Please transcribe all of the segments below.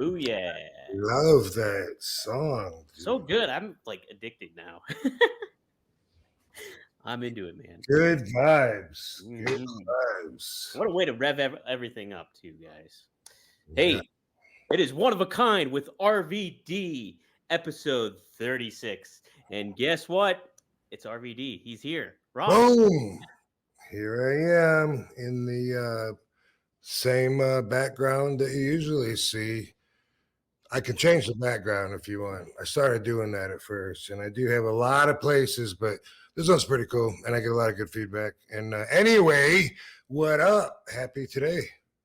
Booyah. Love that song. So good. I'm like addicted now. I'm into it, man. Good vibes. Good Mhm. vibes. What a way to rev everything up, too, guys. Yeah. Hey, it is One of a Kind with RVD, episode 36. And guess what? It's RVD. He's here. Rob. Boom. Here I am in the same background that you usually see. I can change the background if you want. I started doing that at first, and I do have a lot of places, but this one's pretty cool, and I get a lot of good feedback. And anyway, what up? Happy today.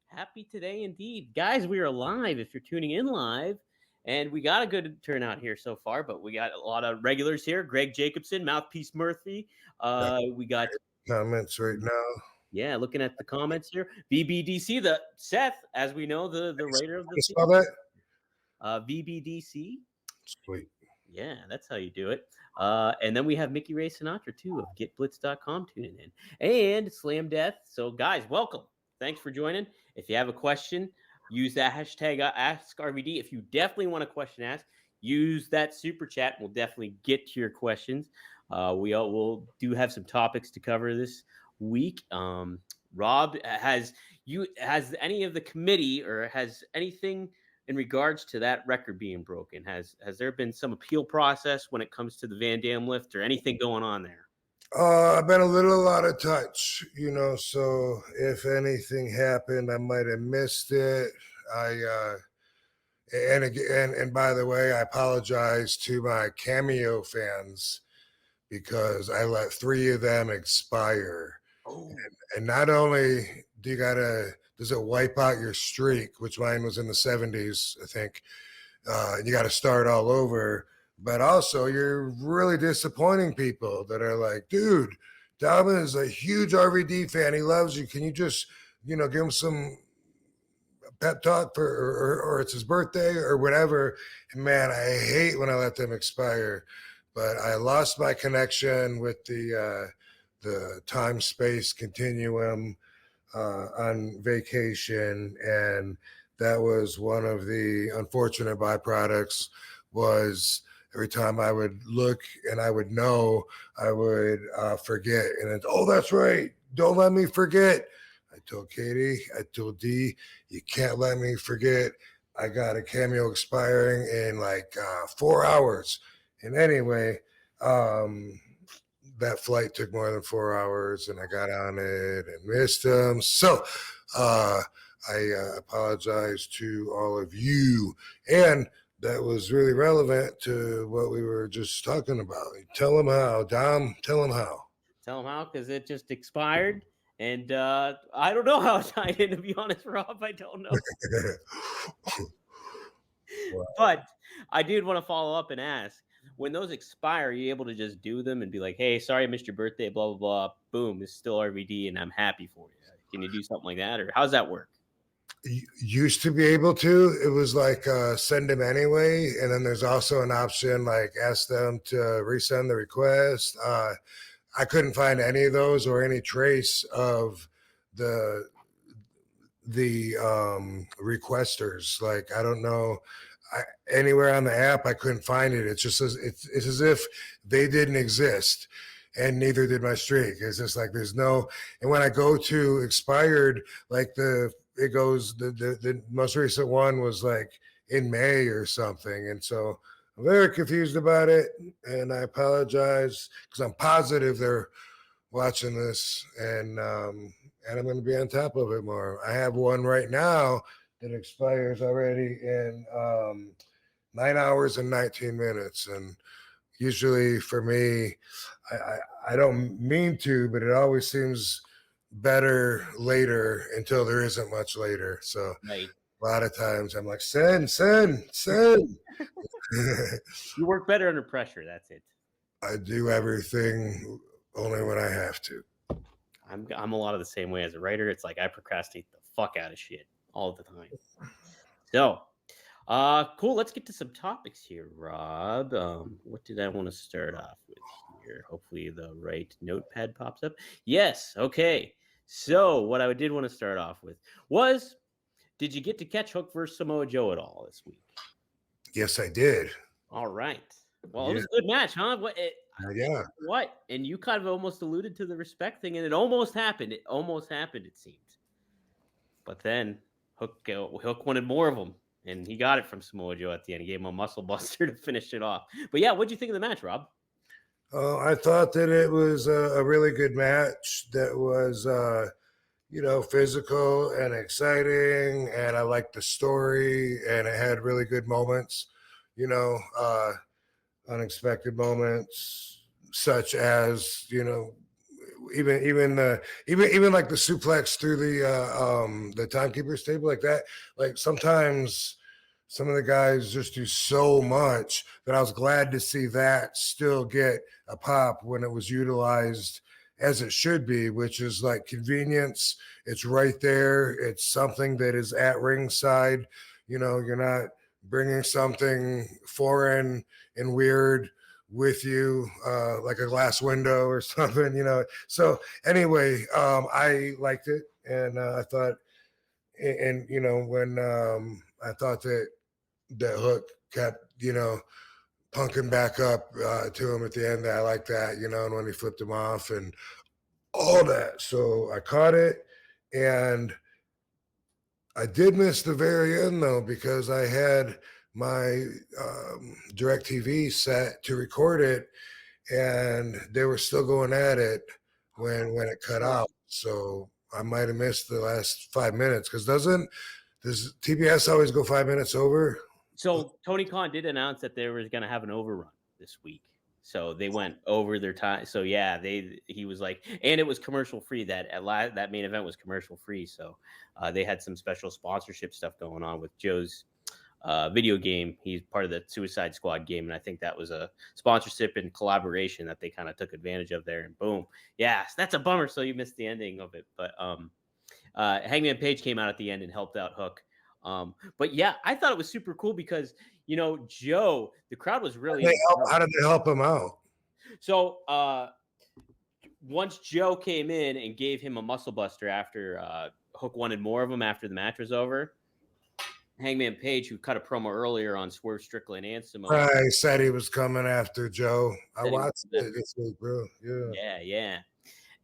Happy today indeed. Guys, we are live if you're tuning in live. And we got a good turnout here so far, but we got a lot of regulars here. Greg Jacobson, Mouthpiece Murphy. We got Comments right now. Yeah, looking at the comments here. VBDC, the Seth, as we know, the writer of the Spell that? VBDC. Sweet. Yeah, that's how you do it. And then we have Mickey Ray Sinatra, too, of GetBlitz.com tuning in. And Slam Death. So, guys, welcome. Thanks for joining. If you have a question, use that hashtag AskRVD. If you definitely want a question asked, use that super chat. We'll definitely get to your questions. We'll have some topics to cover this week. Rob, has any of the committee or has anything in regards to that record being broken? Has there been some appeal process when it comes to the Van Dam lift or anything going on there? I've been a little out of touch, so if anything happened, I might have missed it. And by the way, I apologize to my cameo fans because I let 3 of them expire. Oh. And not only does it wipe out your streak, which mine was in the 70s, I think, you got to start all over. But also, you're really disappointing people that are like, dude, Dalvin is a huge RVD fan. He loves you. Can you just, give him some pep talk or it's his birthday or whatever? And man, I hate when I let them expire. But I lost my connection with the time-space continuum on vacation, and that was one of the unfortunate byproducts. Was every time I would look and I would know, I would forget. And it's, oh, that's right. Don't let me forget. I told Katie, I told Dee, you can't let me forget. I got a cameo expiring in like 4 hours. And anyway, that flight took more than 4 hours and I got on it and missed them. So I apologize to all of you. And that was really relevant to what we were just talking about. Tell them how, Dom. Tell them how. Tell them how, because it just expired. And I don't know how it tied in, to be honest, Rob. I don't know. Wow. But I did want to follow up and ask, when those expire, are you able to just do them and be like, hey, sorry I missed your birthday, blah, blah, blah. Boom, it's still RVD and I'm happy for you. Can you do something like that? Or how's that work? Used to be able to. It was like send them anyway. And then there's also an option like ask them to resend the request. I couldn't find any of those or any trace of the requesters. Like, I don't know. Anywhere on the app, I couldn't find it. It's just it's as if they didn't exist, and neither did my streak. It's just like there's no. And when I go to expired, like the most recent one was like in May or something, and so I'm very confused about it. And I apologize because I'm positive they're watching this, and I'm going to be on top of it more. I have one right now that expires already in 9 hours and 19 minutes. And usually for me, I don't mean to, but it always seems better later until there isn't much later. So right. A lot of times I'm like, send. You work better under pressure. That's it. I do everything only when I have to. I'm a lot of the same way as a writer. It's like I procrastinate the fuck out of shit all the time. So, cool. Let's get to some topics here, Rob. What did I want to start off with here? Hopefully the right notepad pops up. Yes. Okay. So what I did want to start off with was Did you get to catch Hook versus Samoa Joe at all this week? Yes, I did. All right. Well, it Yeah. was a good match, huh? Yeah. What? And you kind of almost alluded to the respect thing, and it almost happened. It almost happened, it seemed. But then Hook wanted more of them, and he got it from Samoa Joe at the end. He gave him a muscle buster to finish it off. But yeah, what'd you think of the match, Rob? I thought that it was a really good match that was, physical and exciting. And I liked the story, and it had really good moments, unexpected moments, such as, even like the suplex through the timekeeper's table, like that. Like sometimes some of the guys just do so much that I was glad to see that still get a pop when it was utilized as it should be, which is like convenience. It's right there. It's something that is at ringside. You're not bringing something foreign and weird with you, like a glass window or something, So anyway, I liked it, and I thought, and when I thought that Hook kept, punking back up to him at the end, I like that, and when he flipped him off and all that. So I caught it, and I did miss the very end though, because I had my DirecTV set to record it, and they were still going at it when it cut out. So I might have missed the last 5 minutes, because does TBS always go 5 minutes over? So Tony Khan did announce that they were going to have an overrun this week. So they went over their time. So yeah, he was like, and it was commercial free. That main event was commercial free. So they had some special sponsorship stuff going on with Joe's video game. He's part of the Suicide Squad game, and I think that was a sponsorship and collaboration that they kind of took advantage of there. And boom, yeah, that's a bummer. So you missed the ending of it, but Hangman Page came out at the end and helped out Hook. But yeah, I thought it was super cool because, Joe, the crowd was really. How did they help him out? So once Joe came in and gave him a muscle buster after Hook wanted more of him after the match was over, Hangman Page, who cut a promo earlier on Swerve Strickland and Samoa, said he was coming after Joe. I watched it this week, bro. Yeah.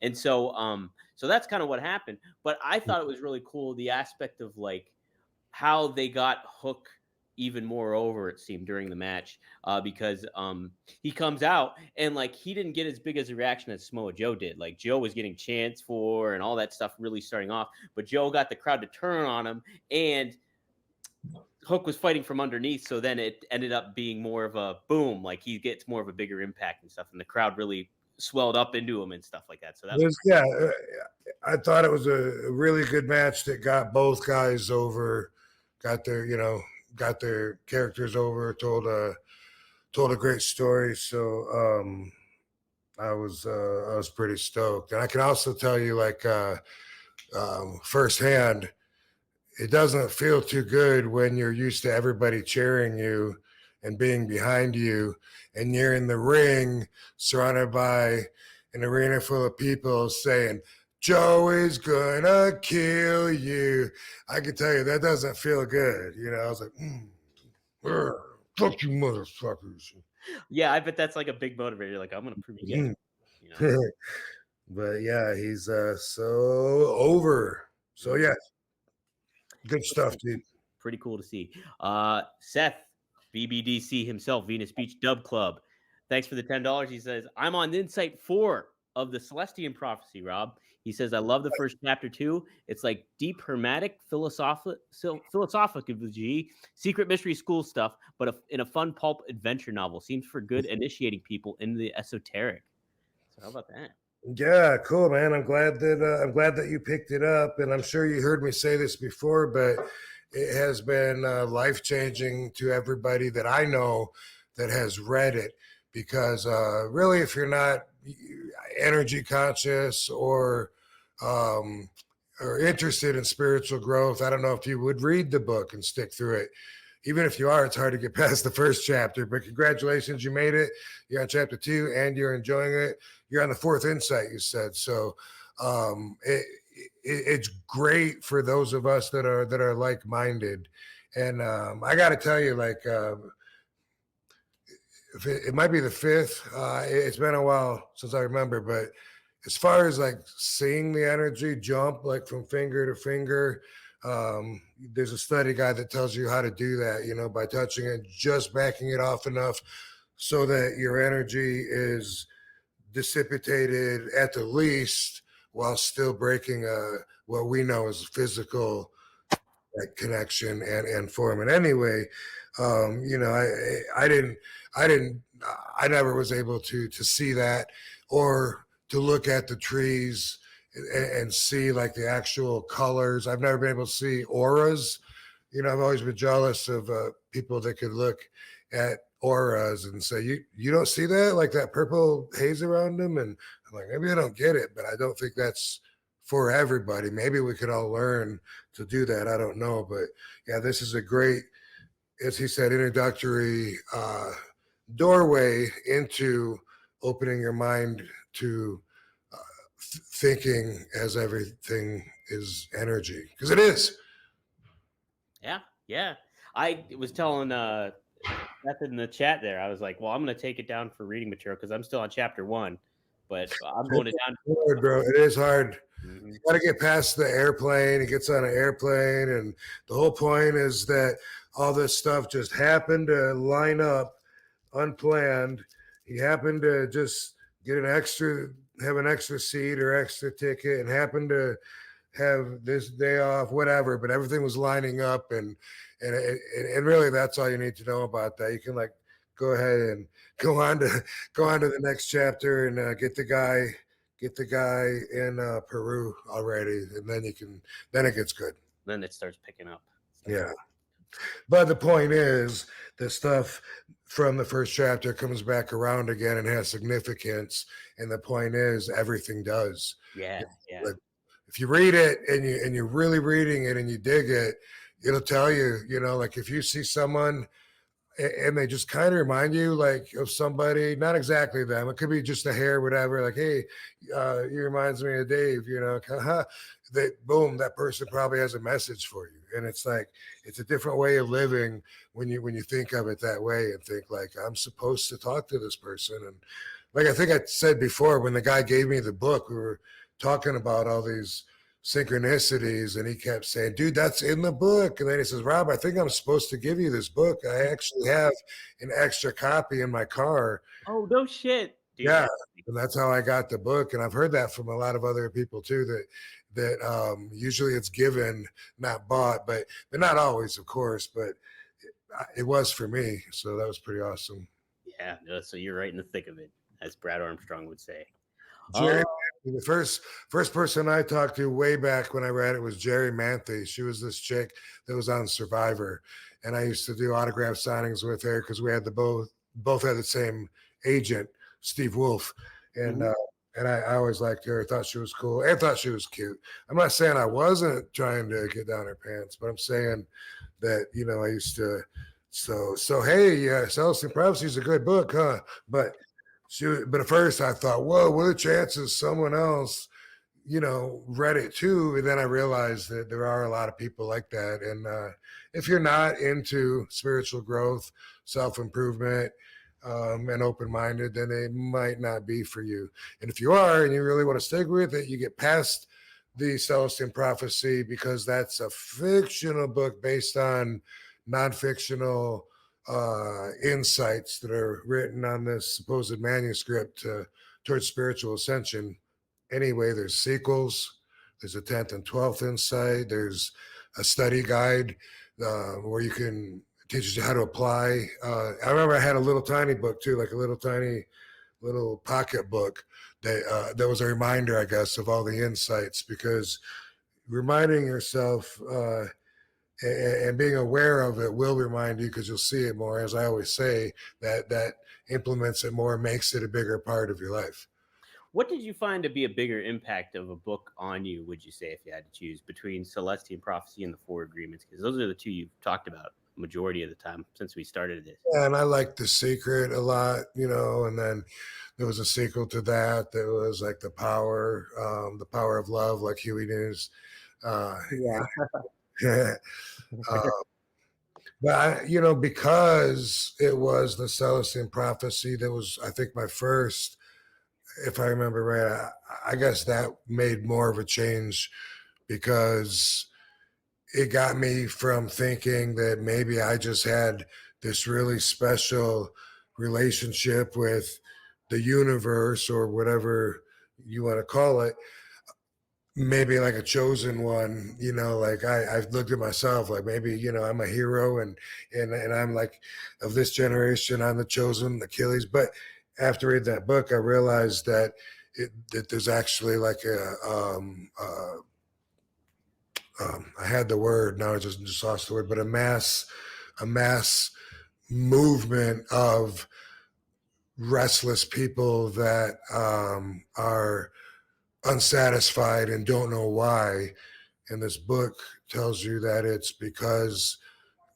And so that's kind of what happened. But I thought it was really cool, the aspect of like how they got Hook even more over, it seemed, during the match, because he comes out and like he didn't get as big as a reaction as Samoa Joe did. Like Joe was getting chants for and all that stuff really starting off, but Joe got the crowd to turn on him, and Hook was fighting from underneath, so then it ended up being more of a boom, like he gets more of a bigger impact and stuff, and the crowd really swelled up into him and stuff like that. So that was I thought it was a really good match that got both guys over, got their characters over, told a great story. So I was pretty stoked. And I can also tell you, like, firsthand, it doesn't feel too good when you're used to everybody cheering you and being behind you, and you're in the ring surrounded by an arena full of people saying, Joe is gonna kill you. I can tell you that doesn't feel good. I was like, fuck you motherfuckers. Yeah, I bet that's like a big motivator. Like, I'm gonna prove you guys. But yeah, he's so over. So yeah, good stuff, dude. Pretty cool to see. Seth, BBDC himself, Venus Beach Dub Club. Thanks for the $10. He says, I'm on Insight 4 of the Celestine Prophecy, Rob. He says, I love the first chapter too. It's like deep, hermetic, philosophical secret mystery school stuff, but in a fun pulp adventure novel. Seems for good initiating people into the esoteric. So how about that? Yeah, cool, man. I'm glad that you picked it up, and I'm sure you heard me say this before, but it has been life-changing to everybody that I know that has read it, because really, if you're not energy conscious or interested in spiritual growth, I don't know if you would read the book and stick through it. Even if you are, it's hard to get past the first chapter, but congratulations, you made it. You're on chapter 2 and you're enjoying it. You're on the 4th insight, you said. So it's great for those of us that are like-minded. And I got to tell you, like, if it might be the fifth. It's been a while since I remember, but as far as like seeing the energy jump like from finger to finger, there's a study guide that tells you how to do that, you know, by touching it, just backing it off enough so that your energy is dissipated at the least while still breaking what we know as physical like connection and form. And anyway, you know, I didn't, I never was able to see that or to look at the trees and see like the actual colors. I've never been able to see auras. You know, I've always been jealous of people that could look at auras and say, you don't see that, like that purple haze around them. And I'm like, maybe I don't get it, but I don't think that's for everybody. Maybe we could all learn to do that. I don't know. But yeah, this is a great, as he said, introductory doorway into opening your mind to thinking as everything is energy, because it is. Yeah. I was telling Beth in the chat there, I was like, well, I'm going to take it down for reading material because I'm still on chapter 1, but I'm going it down. Hard, bro. It is hard. You got to get past the airplane. He gets on an airplane, and the whole point is that all this stuff just happened to line up unplanned. He happened to just have an extra seat or extra ticket, and happened to have this day off, whatever. But everything was lining up, and really, that's all you need to know about that. You can like go ahead and go on to the next chapter and get the guy in Peru already, and then it gets good. Then it starts picking up. Yeah. But the point is, the stuff from the first chapter comes back around again and has significance. And the point is, everything does. Yeah. Like, if you read it and you're really reading it and you dig it, it'll tell you, you know, like if you see someone and they just kind of remind you like of somebody, not exactly them. It could be just a hair, whatever. Like, hey, he reminds me of Dave, you know, boom, that person probably has a message for you. And it's like, it's a different way of living when you think of it that way and think like, I'm supposed to talk to this person. And like, I think I said before, when the guy gave me the book, we were talking about all these synchronicities, and he kept saying, dude, that's in the book. And then he says, Rob, I think I'm supposed to give you this book. I actually have an extra copy in my car. Oh, no shit. Dude, yeah. And that's how I got the book. And I've heard that from a lot of other people too, that usually it's given, not bought, but not always, of course, but it was for me. So that was pretty awesome. Yeah. So you're right in the thick of it, as Brad Armstrong would say. Jerry, the first person I talked to way back when I read it was Jerry Manthe. She was this chick that was on Survivor, and I used to do autograph signings with her because we had both had the same agent, Steve Wolf, and I always liked her. I thought she was cool. I thought she was cute. I'm not saying I wasn't trying to get down her pants, but I'm saying that, you know, I used to. So hey, yeah, Celestine Prophecy is a good book, huh? But at first I thought, whoa, what are the chances someone else, you know, read it too? And then I realized that there are a lot of people like that. And if you're not into spiritual growth, self-improvement, and open-minded, then it might not be for you. And if you are, and you really want to stick with it, you get past the Celestine Prophecy, because that's a fictional book based on non-fictional insights that are written on this supposed manuscript towards spiritual ascension. Anyway, there's sequels, there's a 10th and 12th insight, there's a study guide where you can teach you how to apply. I remember I had a little tiny book too, like a little tiny pocket book that was a reminder, I guess, of all the insights, because reminding yourself and being aware of it will remind you, because you'll see it more. As I always say, that implements it more, makes it a bigger part of your life. What did you find to be a bigger impact of a book on you, would you say, if you had to choose between Celestine Prophecy and the Four Agreements? Because those are the two you've talked about majority of the time since we started this. And I liked The Secret a lot, and then there was a sequel to that was like The Power of Love, like Huey News. Yeah. uh, but because it was the Celestine Prophecy, that was, I think, my first, if I remember right. I guess that made more of a change because it got me from thinking that maybe I just had this really special relationship with the universe or whatever you want to call it, maybe like a chosen one, like I've looked at myself like maybe, I'm a hero and I'm like of this generation, I'm the chosen Achilles. But after reading that book, I realized that that there's actually like I had the word, now I just lost the word, but a mass movement of restless people that are unsatisfied and don't know why. And this book tells you that it's because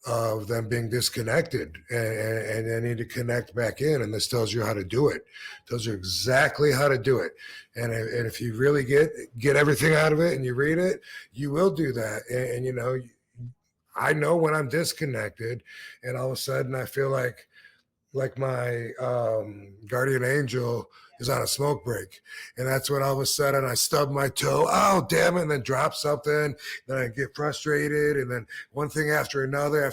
of them being disconnected and they need to connect back in. And this tells you how to do it. Tells you exactly how to do it. And if you really get everything out of it and you read it, you will do that. And I know when I'm disconnected and all of a sudden I feel like my guardian angel is on a smoke break. And that's when all of a sudden I stub my toe. Oh, damn it. And then drop something. Then I get frustrated. And then one thing after another,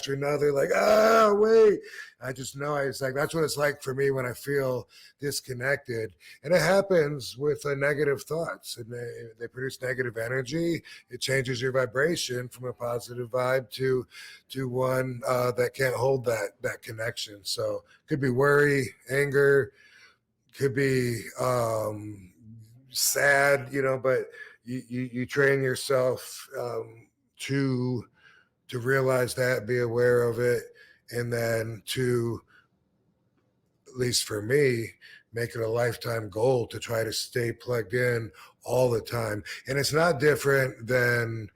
like, oh, wait. I just know it's like, that's what it's like for me when I feel disconnected. And it happens with negative thoughts. And they produce negative energy. It changes your vibration from a positive vibe to one that can't hold that connection. So could be worry, anger, could be sad, but you train yourself to realize that, be aware of it, and then to, at least for me, make it a lifetime goal to try to stay plugged in all the time. And it's not different than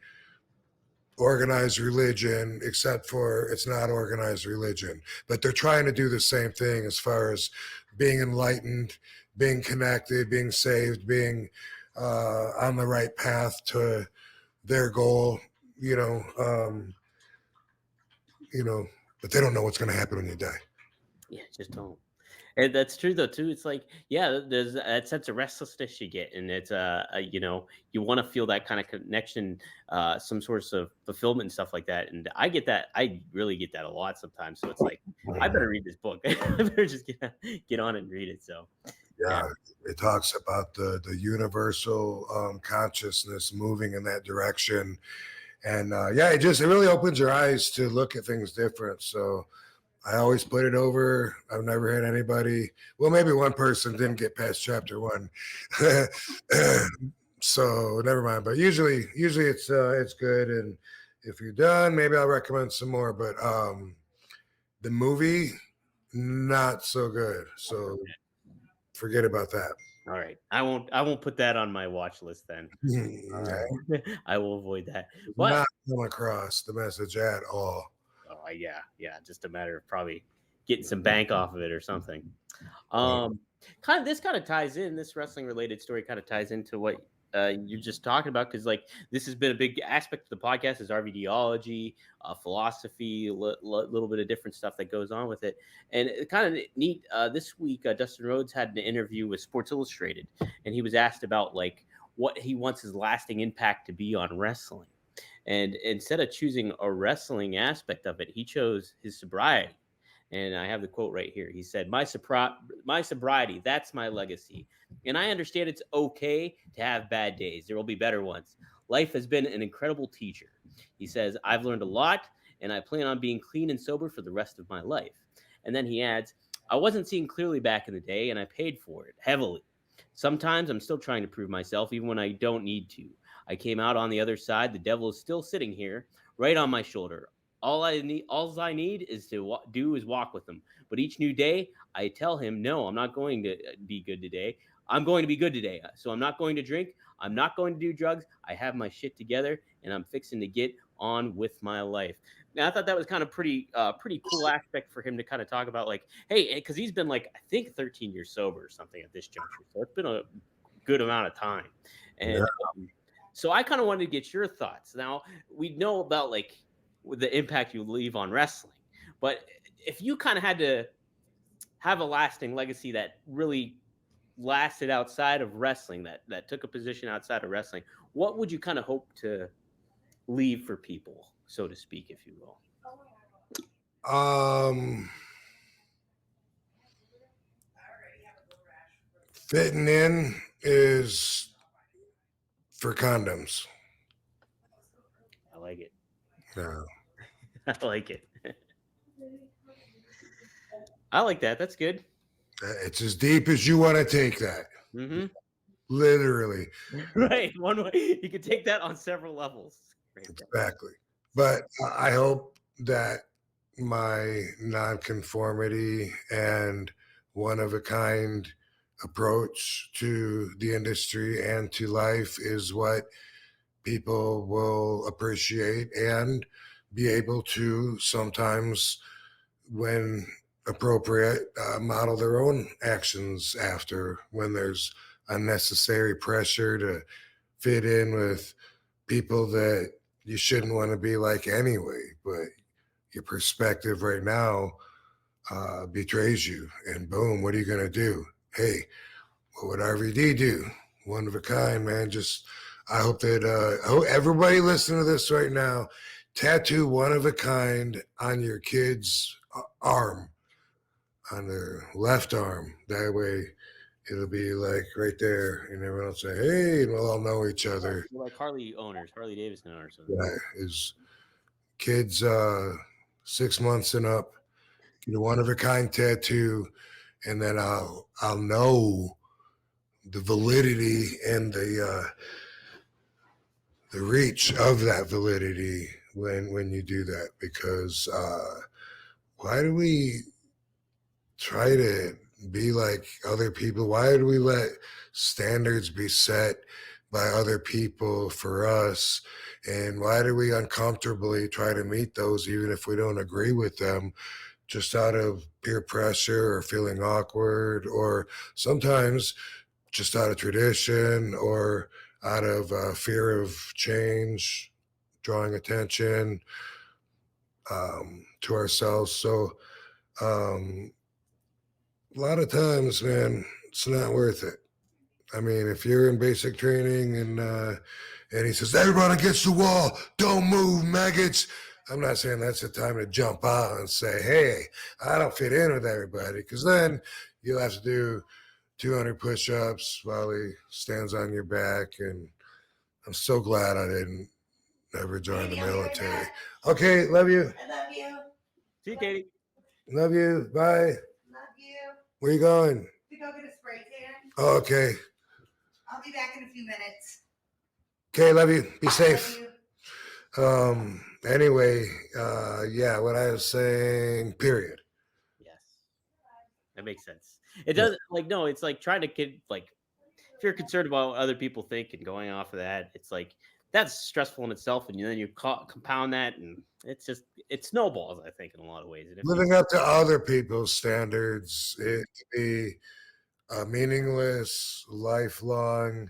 organized religion, except for it's not organized religion, but they're trying to do the same thing as far as being enlightened, being connected, being saved, being on the right path to their goal, but they don't know what's going to happen when you die. Yeah, just don't. And that's true though too. It's like, yeah, there's that sense of restlessness you get, and it's you want to feel that kind of connection, some sorts of fulfillment and stuff like that. And I get that. I really get that a lot sometimes. So it's like, I better read this book. I better just get on and read it. So yeah, it talks about the universal consciousness moving in that direction, and it really opens your eyes to look at things different. So I always put it over. I've never had anybody. Well, maybe one person didn't get past chapter 1, so never mind. But usually it's good. And if you're done, maybe I'll recommend some more. But the movie, not so good. So forget about that. all right, I won't put that on my watch list then. I will avoid that. But not come across the message at all. oh yeah, just a matter of probably getting some bank off of it or something. This kind of ties in. This wrestling related story kind of ties into what you're just talking about, because like this has been a big aspect of the podcast is RVDology, philosophy, little bit of different stuff that goes on with it, and it kind of neat. This week, Dustin Rhodes had an interview with Sports Illustrated, and he was asked about like what he wants his lasting impact to be on wrestling. And instead of choosing a wrestling aspect of it, he chose his sobriety. And I have the quote right here. He said, my sobriety, that's my legacy. And I understand it's okay to have bad days. There will be better ones. Life has been an incredible teacher. He says, I've learned a lot, and I plan on being clean and sober for the rest of my life. And then he adds, I wasn't seeing clearly back in the day, and I paid for it heavily. Sometimes I'm still trying to prove myself, even when I don't need to. I came out on the other side. The devil is still sitting here, right on my shoulder. All I need is to do is walk with him. But each new day, I tell him, no, I'm not going to be good today. I'm going to be good today. So I'm not going to drink. I'm not going to do drugs. I have my shit together, and I'm fixing to get on with my life. I thought that was kind of pretty cool aspect for him to kind of talk about, like, hey, because he's been like, I think 13 years sober or something at this juncture, so it's been a good amount of time. And so I kind of wanted to get your thoughts. Now, we know about like the impact you leave on wrestling, but if you kind of had to have a lasting legacy that really lasted outside of wrestling, that took a position outside of wrestling, what would you kind of hope to leave for people, so to speak, if you will? Fitting in is for condoms. I like it. Yeah. I like it. I like that. That's good. It's as deep as you want to take that. Mm-hmm. Literally. Right. One way you could take that on several levels. Right. Exactly. But I hope that my non-conformity and one-of-a-kind approach to the industry and to life is what people will appreciate and be able to sometimes, when appropriate, model their own actions after, when there's unnecessary pressure to fit in with people that you shouldn't want to be like anyway, but your perspective right now betrays you, and boom, what are you going to do? Hey, what would RVD do? One of a kind, man. Just, I hope that everybody listening to this right now, tattoo one of a kind on your kid's arm, on their left arm. That way it'll be like right there, and everyone will say, hey, and we'll all know each other. Like Harley Davidson owners. Yeah, his kids 6 months and up, get a one of a kind tattoo, and then I'll know the validity and the reach of that validity when you do that. Because why do we try to be like other people? Why do we let standards be set by other people for us? And why do we uncomfortably try to meet those even if we don't agree with them, just out of peer pressure or feeling awkward, or sometimes just out of tradition or out of fear of change, drawing attention to ourselves? So a lot of times, man, it's not worth it. I mean, if you're in basic training and he says, everyone against the wall, don't move, maggots. I'm not saying that's the time to jump out and say, hey, I don't fit in with everybody, because then you'll have to do 200 push-ups while he stands on your back. And I'm so glad I didn't ever join the military. Okay, love you. I love you. See you, Katie. Love you. Bye. Love you. Where you going? To go get a spray tan. Oh, okay. I'll be back in a few minutes. Okay, love you. Be safe. Love you. Anyway, yeah, what I was saying, period. Yes. That makes sense. It does, like, no, it's like trying to get, like, if you're concerned about what other people think and going off of that, it's like, that's stressful in itself. And then you compound that, and it's just, it snowballs, I think, in a lot of ways. And Living up to other people's standards, it can be a meaningless, lifelong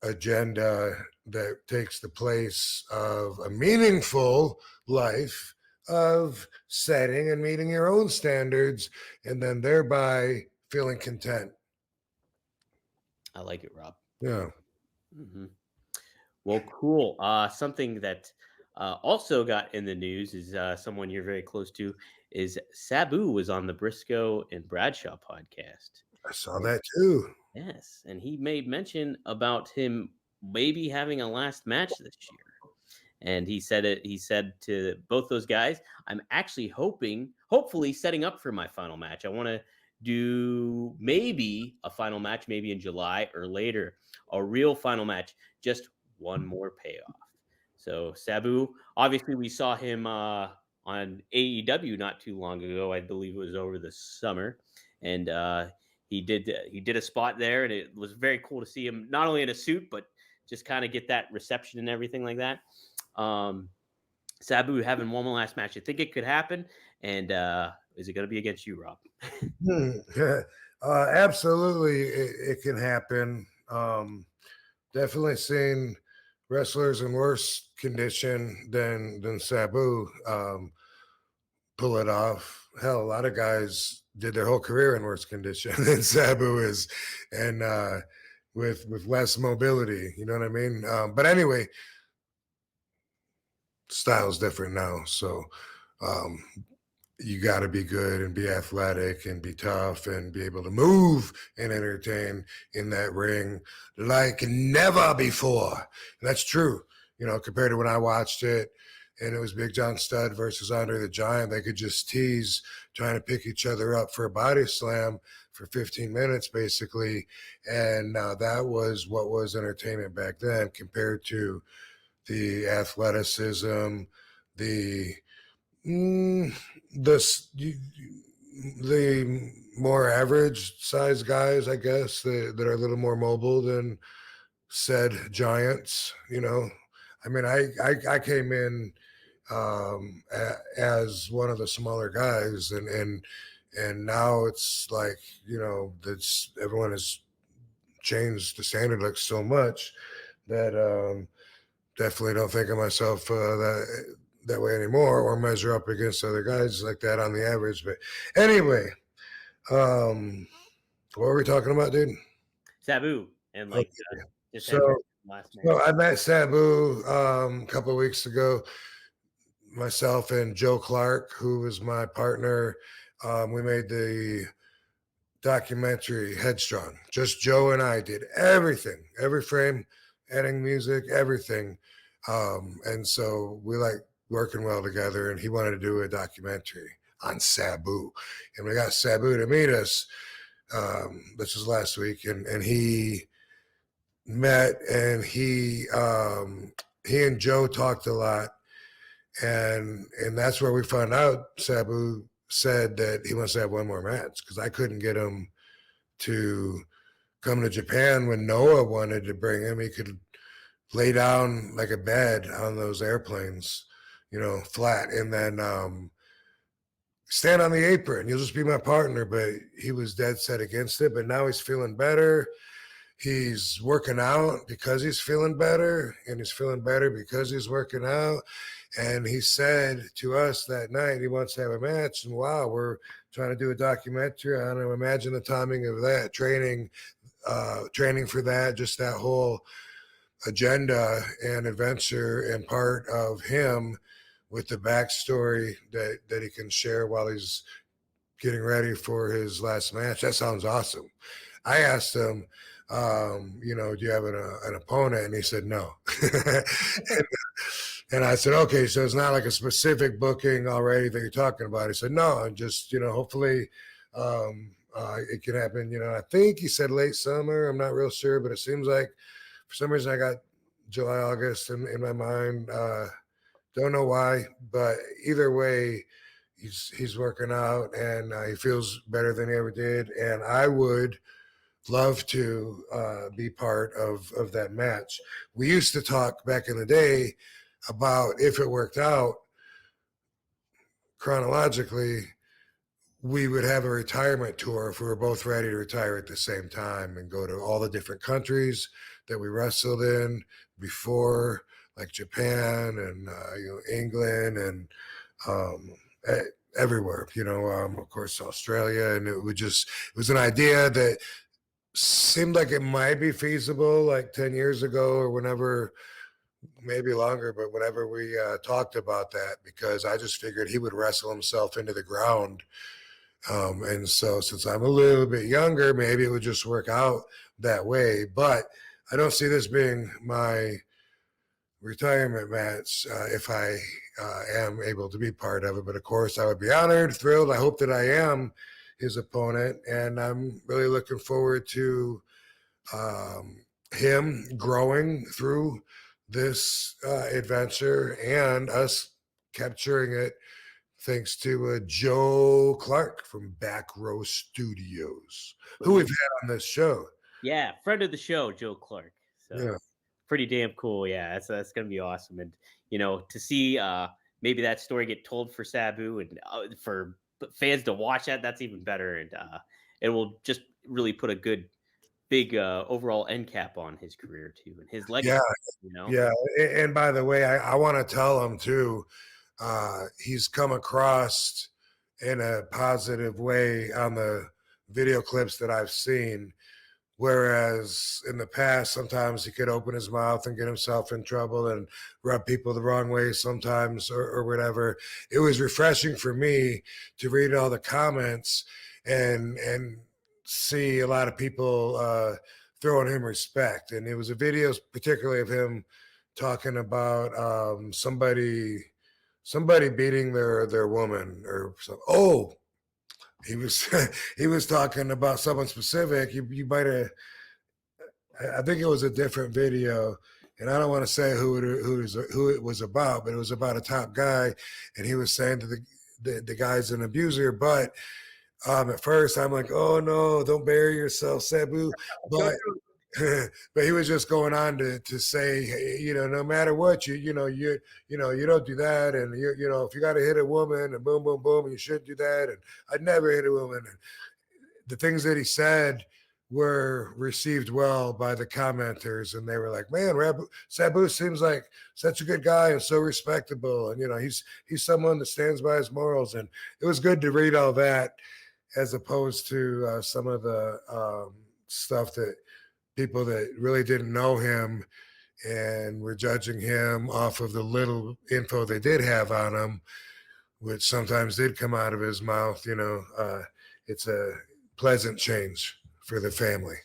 agenda that takes the place of a meaningful life of setting and meeting your own standards, and then thereby feeling content. I like it, Rob. Yeah. Mm-hmm. Well, cool. Something that also got in the news is someone you're very close to, is Sabu was on the Briscoe and Bradshaw podcast. I saw that too. Yes, and he made mention about him maybe having a last match this year. And he said it. He said to both those guys, "I'm actually hopefully setting up for my final match. I want to do maybe a final match, maybe in July or later, a real final match, just one more payoff." So Sabu, obviously, we saw him on AEW not too long ago. I believe it was over the summer, and he did a spot there, and it was very cool to see him not only in a suit but just kind of get that reception and everything like that. Sabu having one more last match. You think it could happen? And is it going to be against you, Rob? Absolutely, it can happen. Definitely seen wrestlers in worse condition than Sabu pull it off. Hell, a lot of guys did their whole career in worse condition than Sabu is, and with less mobility. You know what I mean? But anyway, style's different now, so um, you got to be good and be athletic and be tough and be able to move and entertain in that ring like never before. And that's true, you know, compared to when I watched it and it was Big John Studd versus Andre the Giant. They could just tease trying to pick each other up for a body slam for 15 minutes, basically. And that was what was entertainment back then compared to the athleticism, the the more average size guys, I guess, that are a little more mobile than said giants. You know, I mean, I came in as one of the smaller guys, and now it's like, you know, that's everyone has changed the standard like so much that definitely don't think of myself that way anymore or measure up against other guys like that on the average. But anyway, what were we talking about, dude? Sabu and like Okay. just So, having last match. I met Sabu a couple of weeks ago. Myself and Joe Clark, who was my partner, we made the documentary Headstrong. Just Joe and I did everything, every frame, adding music, everything. And so we like working well together, and he wanted to do a documentary on Sabu. And we got Sabu to meet us. This was last week, and he met, and he and Joe talked a lot, and that's where we found out Sabu said that he wants to have one more match because I couldn't get him to come to Japan when Noah wanted to bring him. He could lay down like a bed on those airplanes, you know, flat, and then stand on the apron. You'll just be my partner. But he was dead set against it. But now he's feeling better. He's working out because he's feeling better, and he's feeling better because he's working out. And he said to us that night he wants to have a match. And wow, we're trying to do a documentary. I don't know, imagine the timing of that, training for that, just that whole agenda and adventure and part of him with the backstory that he can share while he's getting ready for his last match. That sounds awesome. I asked him, you know, do you have an opponent? And he said no. and I said, okay, so it's not like a specific booking already that you're talking about. He said, no, and just, you know, hopefully it can happen. You know, I think he said late summer. I'm not real sure, but it seems like for some reason I got July, August in my mind. Don't know why, but either way, he's working out, and he feels better than he ever did. And I would love to be part of that match. We used to talk back in the day about if it worked out chronologically, we would have a retirement tour if we were both ready to retire at the same time and go to all the different countries that we wrestled in before, like Japan and you know, England and everywhere, you know, of course Australia. And it was an idea that seemed like it might be feasible like 10 years ago or whenever, maybe longer, but whenever we talked about that, because I just figured he would wrestle himself into the ground. And so since I'm a little bit younger, maybe it would just work out that way. But I don't see this being my retirement match if I am able to be part of it. But of course, I would be honored, thrilled. I hope that I am his opponent. And I'm really looking forward to him growing through this adventure and us capturing it thanks to Joe Clark from Back Row Studios, who we've had on this show. Yeah, friend of the show, Joe Clark. So Yeah. pretty damn cool. Yeah, that's gonna be awesome. And you know, to see maybe that story get told for Sabu and for fans to watch that. That's even better, and it will just really put a good big overall end cap on his career too and his legacy. Yeah, yeah. And by the way, I want to tell him too. He's come across in a positive way on the video clips that I've seen. Whereas in the past, sometimes he could open his mouth and get himself in trouble and rub people the wrong way sometimes or whatever. It was refreshing for me to read all the comments and see a lot of people throwing him respect. And it was a video particularly of him talking about somebody beating their woman or something. Oh, he was he was talking about someone specific. You might have. I think it was a different video, and I don't want to say who it was about, but it was about a top guy, and he was saying to the guy's an abuser. But at first, I'm like, oh no, don't bury yourself, Sabu. But but he was just going on to say, hey, no matter what, you don't do that, and if you got to hit a woman, and boom, boom, boom, you shouldn't do that, and I'd never hit a woman. And the things that he said were received well by the commenters, and they were like, man, Sabu seems like such a good guy and so respectable, and he's someone that stands by his morals, and it was good to read all that as opposed to some of the stuff that people that really didn't know him and were judging him off of the little info they did have on him, which sometimes did come out of his mouth. It's a pleasant change for the family.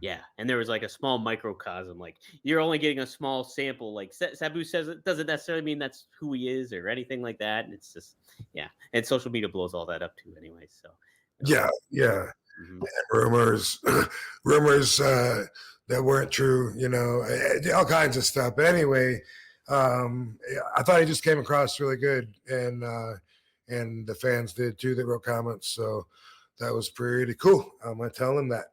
Yeah, and there was like a small microcosm. Like you're only getting a small sample. Like Sabu says, it doesn't necessarily mean that's who he is or anything like that. And it's just, yeah. And social media blows all that up too, anyway. So yeah. Mm-hmm. Rumors that weren't true, all kinds of stuff. But anyway, I thought he just came across really good, and the fans did too. They wrote comments, so that was pretty cool. I'm gonna tell him that.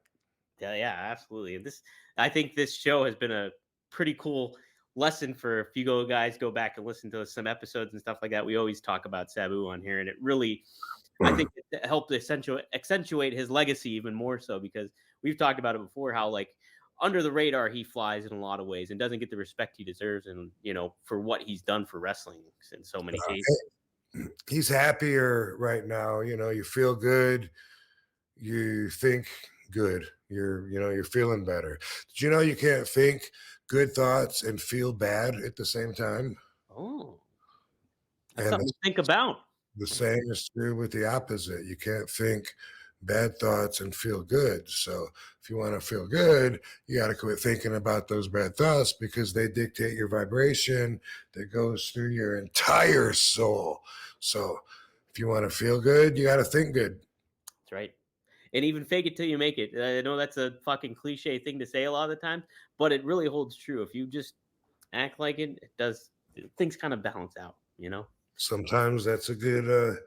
Yeah, absolutely. And I think this show has been a pretty cool lesson for if you guys go back and listen to some episodes and stuff like that. We always talk about Sabu on here, and it really, I think, it helped accentuate his legacy even more so, because we've talked about it before, how like under the radar he flies in a lot of ways and doesn't get the respect he deserves, and for what he's done for wrestling in so many cases. He's happier right now. You feel good, you think good, you're feeling better. Did you know you can't think good thoughts and feel bad at the same time? Oh, that's something to think about. The same is true with the opposite. You can't think bad thoughts and feel good. So if you want to feel good, you got to quit thinking about those bad thoughts, because they dictate your vibration that goes through your entire soul. So if you want to feel good, you got to think good. That's right. And even fake it till you make it. I know that's a fucking cliche thing to say a lot of the time, but it really holds true. If you just act like it does, things kind of balance out, Sometimes that's a good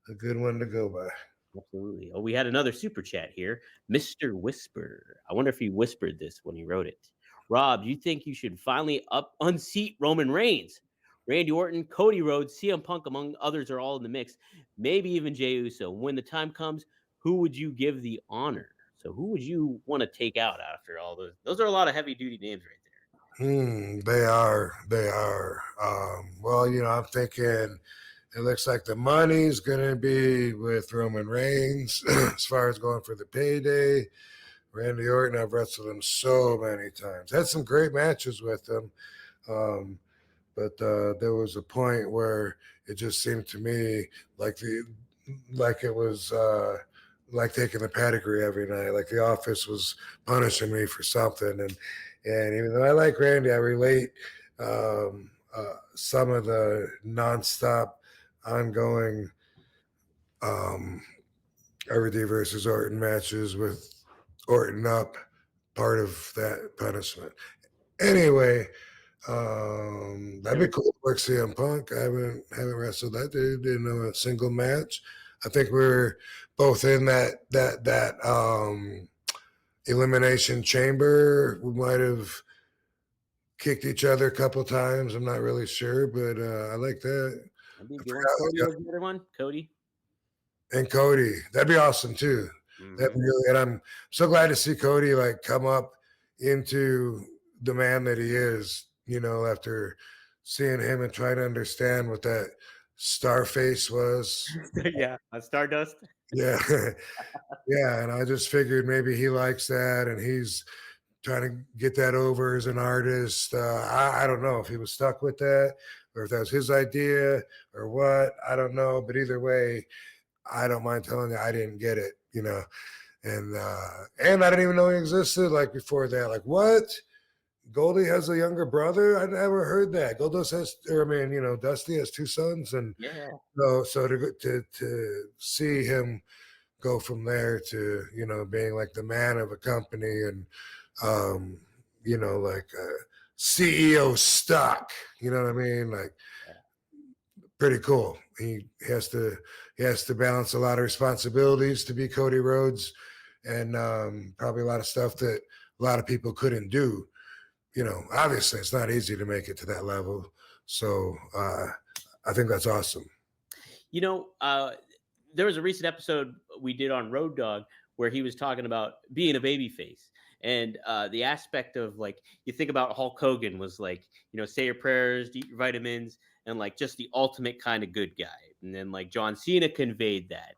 one to go by. Absolutely. Oh, we had another super chat here. Mr. Whisper. I wonder if he whispered this when he wrote it. Rob, you think you should finally unseat Roman Reigns? Randy Orton, Cody Rhodes, CM Punk, among others, are all in the mix. Maybe even Jey Uso. When the time comes, who would you give the honor? So who would you want to take out after all those? Those are a lot of heavy duty names right there. They are. Well, I'm thinking it looks like the money's going to be with Roman Reigns as far as going for the payday. Randy Orton, I've wrestled him so many times. Had some great matches with him. But there was a point where it just seemed to me like it was like taking the pedigree every night. Like the office was punishing me for something. And even though I like Randy, I relate some of the nonstop, ongoing RVD versus Orton matches with Orton up, part of that punishment. Anyway, that'd be cool to work CM Punk. I haven't wrestled that dude in a single match. I think we're both in that elimination chamber. We might have kicked each other a couple times. I'm not really sure, but I like that. Do you want Cody as the other one? Cody? And Cody. That'd be awesome too. That'd be really, and I'm so glad to see Cody like come up into the man that he is, after seeing him and trying to understand what that star face was. Yeah, Stardust. Yeah. Yeah. And I just figured maybe he likes that and he's trying to get that over as an artist. I don't know if he was stuck with that or if that was his idea or what. I don't know. But either way, I don't mind telling you I didn't get it, and I didn't even know he existed like before that. Like, what? Goldie has a younger brother? I never heard that. Dusty has two sons, and so to see him go from there to being like the man of a company and like CEO stock, you know what I mean? Like pretty cool. He has to balance a lot of responsibilities to be Cody Rhodes, and probably a lot of stuff that a lot of people couldn't do. Obviously it's not easy to make it to that level. So I think that's awesome. There was a recent episode we did on Road Dogg where he was talking about being a babyface. And the aspect of like, you think about Hulk Hogan was like, say your prayers, eat your vitamins, and like just the ultimate kind of good guy. And then like John Cena conveyed that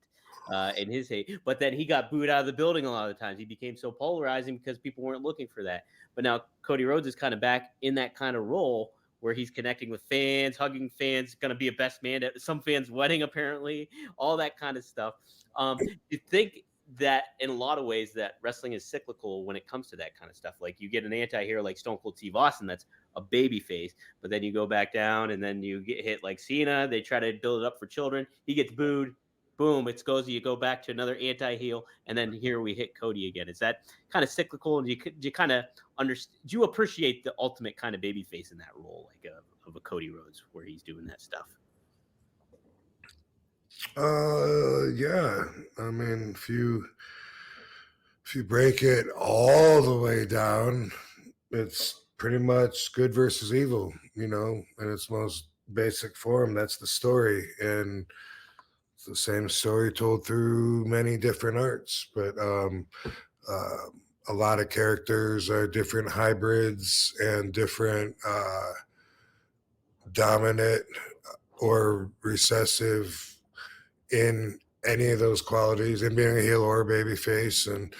in his hate, but then he got booed out of the building a lot of the times. He became so polarizing because people weren't looking for that. But now Cody Rhodes is kind of back in that kind of role where he's connecting with fans, hugging fans, going to be a best man at some fans' wedding, apparently, all that kind of stuff. You think that in a lot of ways that wrestling is cyclical when it comes to that kind of stuff. Like you get an anti-hero like Stone Cold Steve Austin that's a baby face, but then you go back down and then you get hit like Cena. They try to build it up for children. He gets booed. Boom, you go back to another anti-heel, and then here we hit Cody again. Is that kind of cyclical? And do you kind of understand? Do you appreciate the ultimate kind of baby face in that role, like of a Cody Rhodes, where he's doing that stuff? Yeah. I mean, if you break it all the way down, it's pretty much good versus evil, in its most basic form. That's the story. And it's the same story told through many different arts, but a lot of characters are different hybrids and different dominant or recessive in any of those qualities, and being a heel or a baby face. And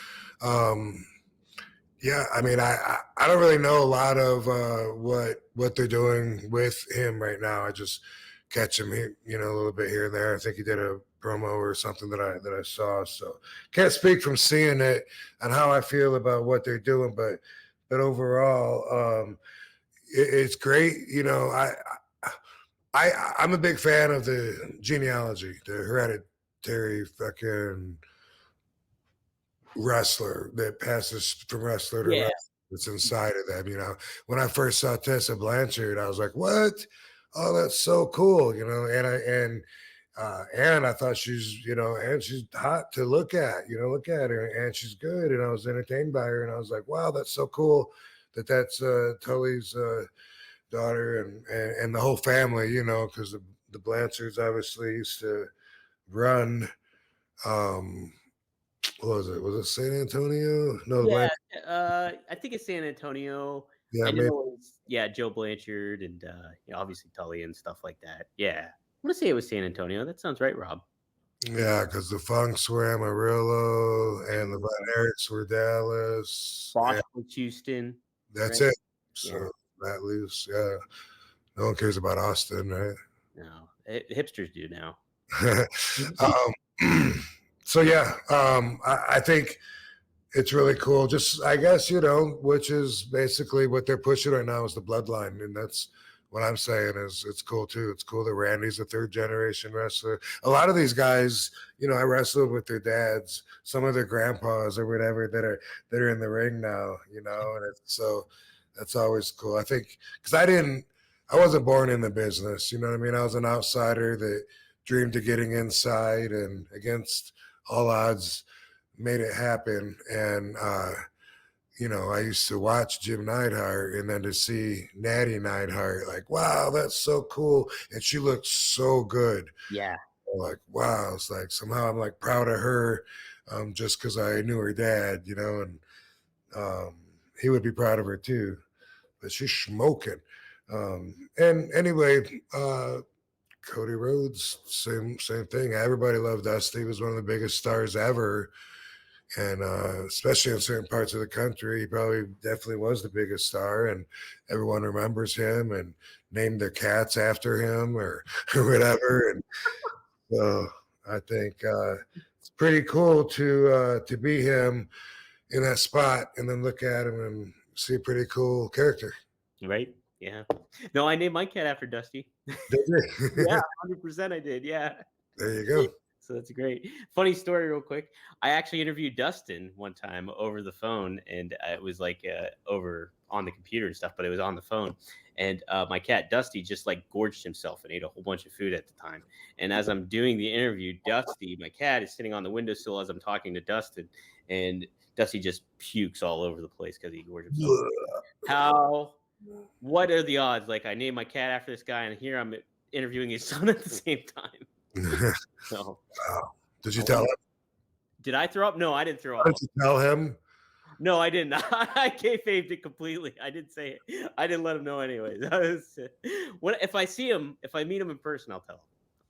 yeah, I mean, I don't really know a lot of what they're doing with him right now. I just catch him here, a little bit here and there. I think he did a promo or something that I saw. So can't speak from seeing it and how I feel about what they're doing, but overall, it's great. I'm a big fan of the genealogy, the hereditary fucking wrestler that passes from wrestler to wrestler that's inside of them. When I first saw Tessa Blanchard, I was like, what? Oh, that's so cool. And I thought she's, and she's hot to look at, look at her, and she's good. And I was entertained by her, and I was like, wow, that's so cool that's Tully's daughter and the whole family, because the Blanchards obviously used to run, what was it? Was it San Antonio? No, I think it's San Antonio. Yeah, Joe Blanchard and obviously Tully and stuff like that. Yeah, I want to say it was San Antonio. That sounds right, Rob. Yeah, because the Funks were Amarillo and the Von Erichs were Dallas. Bosch was Houston. That's right? It. So that leaves, no one cares about Austin, right? No, hipsters do now. So yeah, I think it's really cool. Just, I guess, which is basically what they're pushing right now is the bloodline. And that's what I'm saying is it's cool too. It's cool that Randy's a third generation wrestler. A lot of these guys, I wrestled with their dads, some of their grandpas or whatever that are in the ring now, and so that's always cool. I think, because I wasn't born in the business, you know what I mean? I was an outsider that dreamed of getting inside, and against all odds made it happen. And I used to watch Jim Neidhart, and then to see Natty Neidhart, like, wow, that's so cool. And she looked so good. Yeah. Like, wow. It's like somehow I'm like proud of her, just because I knew her dad, and he would be proud of her too. But she's smoking. And anyway, Cody Rhodes, same thing. Everybody loved Dusty. He was one of the biggest stars ever. And especially in certain parts of the country, he probably definitely was the biggest star, and everyone remembers him and named their cats after him or whatever. And so I think it's pretty cool to be him in that spot, and then look at him and see a pretty cool character. Right? Yeah. No, I named my cat after Dusty. Did you? Yeah, 100% I did. Yeah. There you go. So that's great. Funny story, real quick. I actually interviewed Dustin one time over the phone, and it was like over on the computer and stuff, but it was on the phone. And my cat Dusty just like gorged himself and ate a whole bunch of food at the time. And as I'm doing the interview, Dusty, my cat, is sitting on the windowsill as I'm talking to Dustin, and Dusty just pukes all over the place because he gorged himself. What are the odds? Like, I named my cat after this guy, and here I'm interviewing his son at the same time. So, wow. Did you tell him? Did I throw up? No, I didn't throw up. Did you tell him? No, I didn't. I kayfabed it completely. I didn't say it. I didn't let him know anyways. If I see him, if I meet him in person, I'll tell him.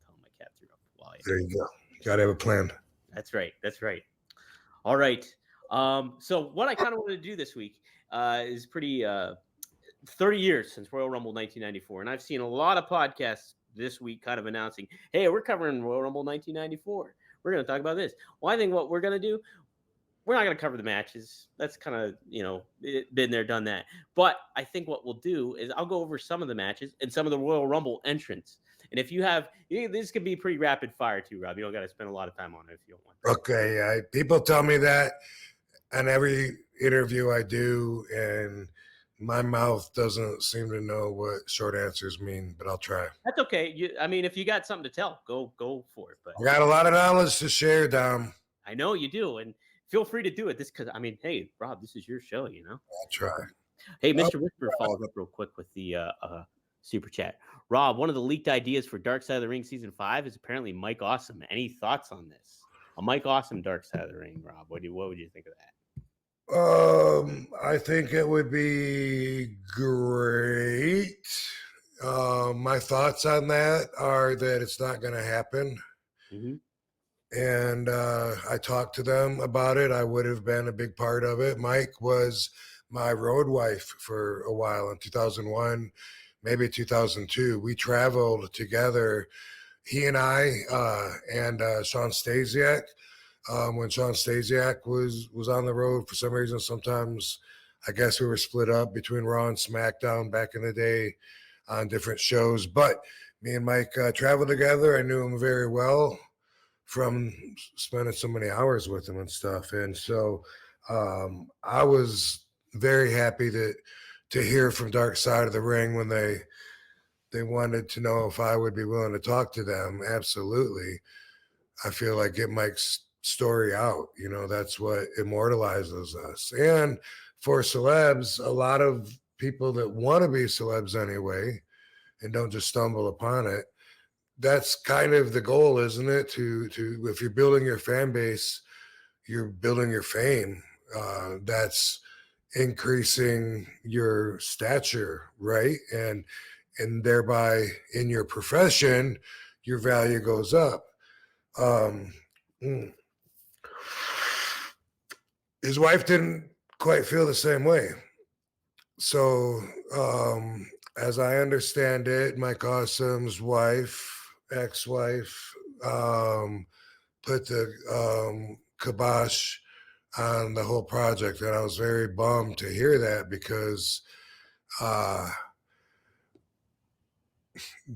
I'll tell him my cat threw up. There you go. You got to have a plan. That's right. That's right. All right. So what I kind of wanted to do this week is pretty 30 years since Royal Rumble 1994. And I've seen a lot of podcasts this week kind of announcing, hey, we're covering Royal Rumble 1994. We're going to talk about this. Well, I think what we're going to do, we're not going to cover the matches. That's kind of, been there, done that. But I think what we'll do is I'll go over some of the matches and some of the Royal Rumble entrants. And if you have, this could be pretty rapid fire too, Rob. You don't got to spend a lot of time on it if you don't want. Okay. People tell me that on every interview I do, and my mouth doesn't seem to know what short answers mean, but I'll try. That's okay. If you got something to tell, go for it. But I got a lot of knowledge to share, Dom. I know you do, and feel free to do it. Hey, Rob, this is your show, I'll try. Hey, Mr. Whisper follows up real quick with the super chat. Rob, one of the leaked ideas for Dark Side of the Ring Season 5 is apparently Mike Awesome. Any thoughts on this? A Mike Awesome Dark Side of the Ring, Rob. What would you think of that? I think it would be great. My thoughts on that are that it's not going to happen. Mm-hmm. And I talked to them about it. I would have been a big part of it. Mike was my road wife for a while in 2001, maybe 2002. We traveled together, he and I, and Sean Stasiak. When Sean Stasiak was on the road, for some reason, sometimes I guess we were split up between Raw and SmackDown back in the day on different shows. But me and Mike traveled together. I knew him very well from spending so many hours with him and stuff. And so I was very happy to hear from Dark Side of the Ring when they wanted to know if I would be willing to talk to them. Absolutely. I feel like get Mike's story out. That's what immortalizes us. And for celebs, a lot of people that want to be celebs anyway and don't just stumble upon it, that's kind of the goal, isn't it? To if you're building your fan base, you're building your fame. That's increasing your stature, right? And thereby in your profession, your value goes up. His wife didn't quite feel the same way. So, as I understand it, Mike Awesome's ex-wife, put the kibosh on the whole project. And I was very bummed to hear that because,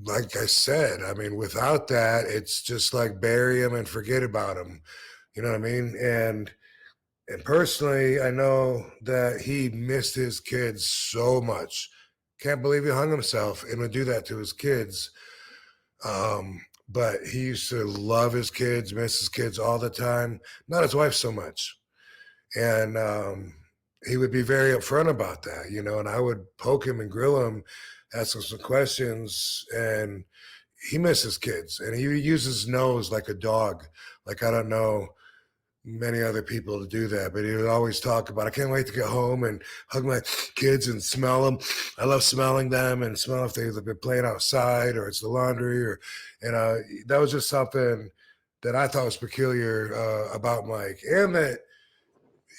like I said, without that, it's just like bury him and forget about him. You know what I mean? And personally, I know that he missed his kids so much. Can't believe he hung himself and would do that to his kids. But he used to love his kids, miss his kids all the time. Not his wife so much. And he would be very upfront about that, and I would poke him and grill him, ask him some questions, and he misses kids, and he uses nose like a dog. Like, I don't know many other people to do that, but he would always talk about, I can't wait to get home and hug my kids and smell them. I love smelling them and smell if they've been playing outside or it's the laundry and that was just something that I thought was peculiar about Mike, and that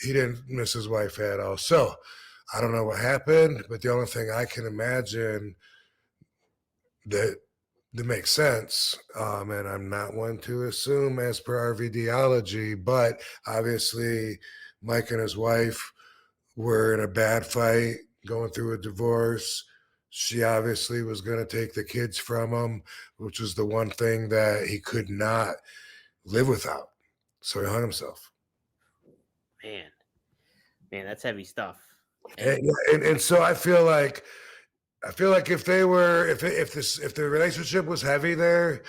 he didn't miss his wife at all. So I don't know what happened, but the only thing I can imagine that makes sense, and I'm not one to assume as per RVDology, but obviously Mike and his wife were in a bad fight, going through a divorce. She obviously was going to take the kids from him, which was the one thing that he could not live without. So he hung himself. Man, that's heavy stuff. And so I feel like if they were, if the relationship was heavy there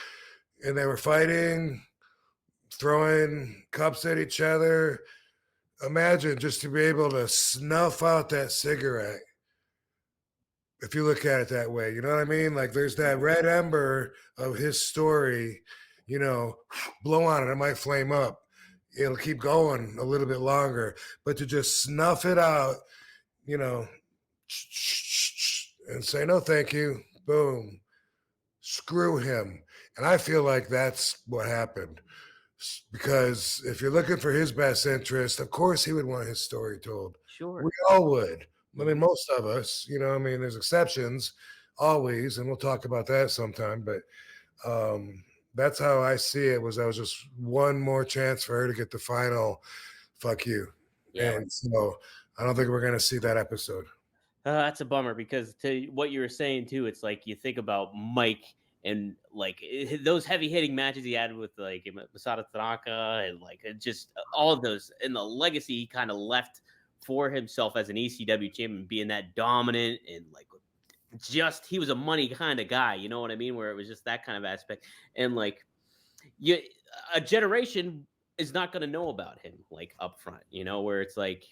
and they were fighting, throwing cups at each other, imagine just to be able to snuff out that cigarette. If you look at it that way, you know what I mean? Like, there's that red ember of his story, blow on it, it might flame up. It'll keep going a little bit longer, but to just snuff it out, and say, no, thank you. Boom. Screw him. And I feel like that's what happened. Because if you're looking for his best interest, of course he would want his story told. Sure. We all would. I mean, most of us, there's exceptions always, and we'll talk about that sometime. But that's how I see it. That was just one more chance for her to get the final fuck you. Yeah. And so I don't think we're going to see that episode. That's a bummer, because to what you were saying too, it's like you think about Mike and like those heavy hitting matches he had with like Masada Tanaka and like just all of those, and the legacy he kind of left for himself as an ECW champion, being that dominant and like just he was a money kind of guy, you know what I mean? Where it was just that kind of aspect, and like a generation is not going to know about him like up front, where it's like,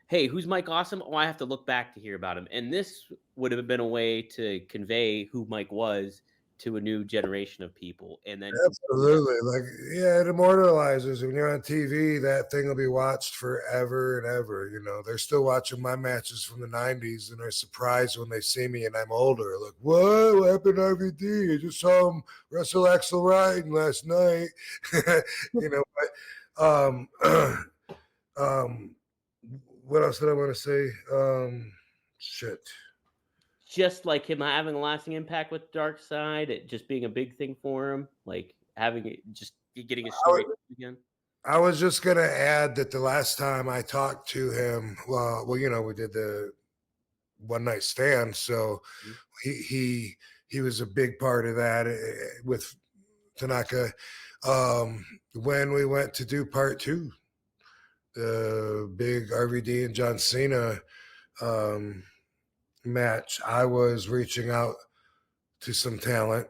hey, who's Mike Awesome? Oh, I have to look back to hear about him. And this would have been a way to convey who Mike was to a new generation of people. And then absolutely, like, yeah, it immortalizes. When you're on TV, that thing will be watched forever and ever. They're still watching my matches from the 90s, and they're surprised when they see me and I'm older. Like, what happened to RVD? I just saw him wrestle Axel Ryan last night. But what else did I want to say? Shit. Just like him having a lasting impact with Dark Side, it just being a big thing for him, like having it, just getting his story again. I was just gonna add that the last time I talked to him, well, we did the one night stand, so he was a big part of that with Tanaka. When we went to do part 2, the big RVD and John Cena match, I was reaching out to some talent,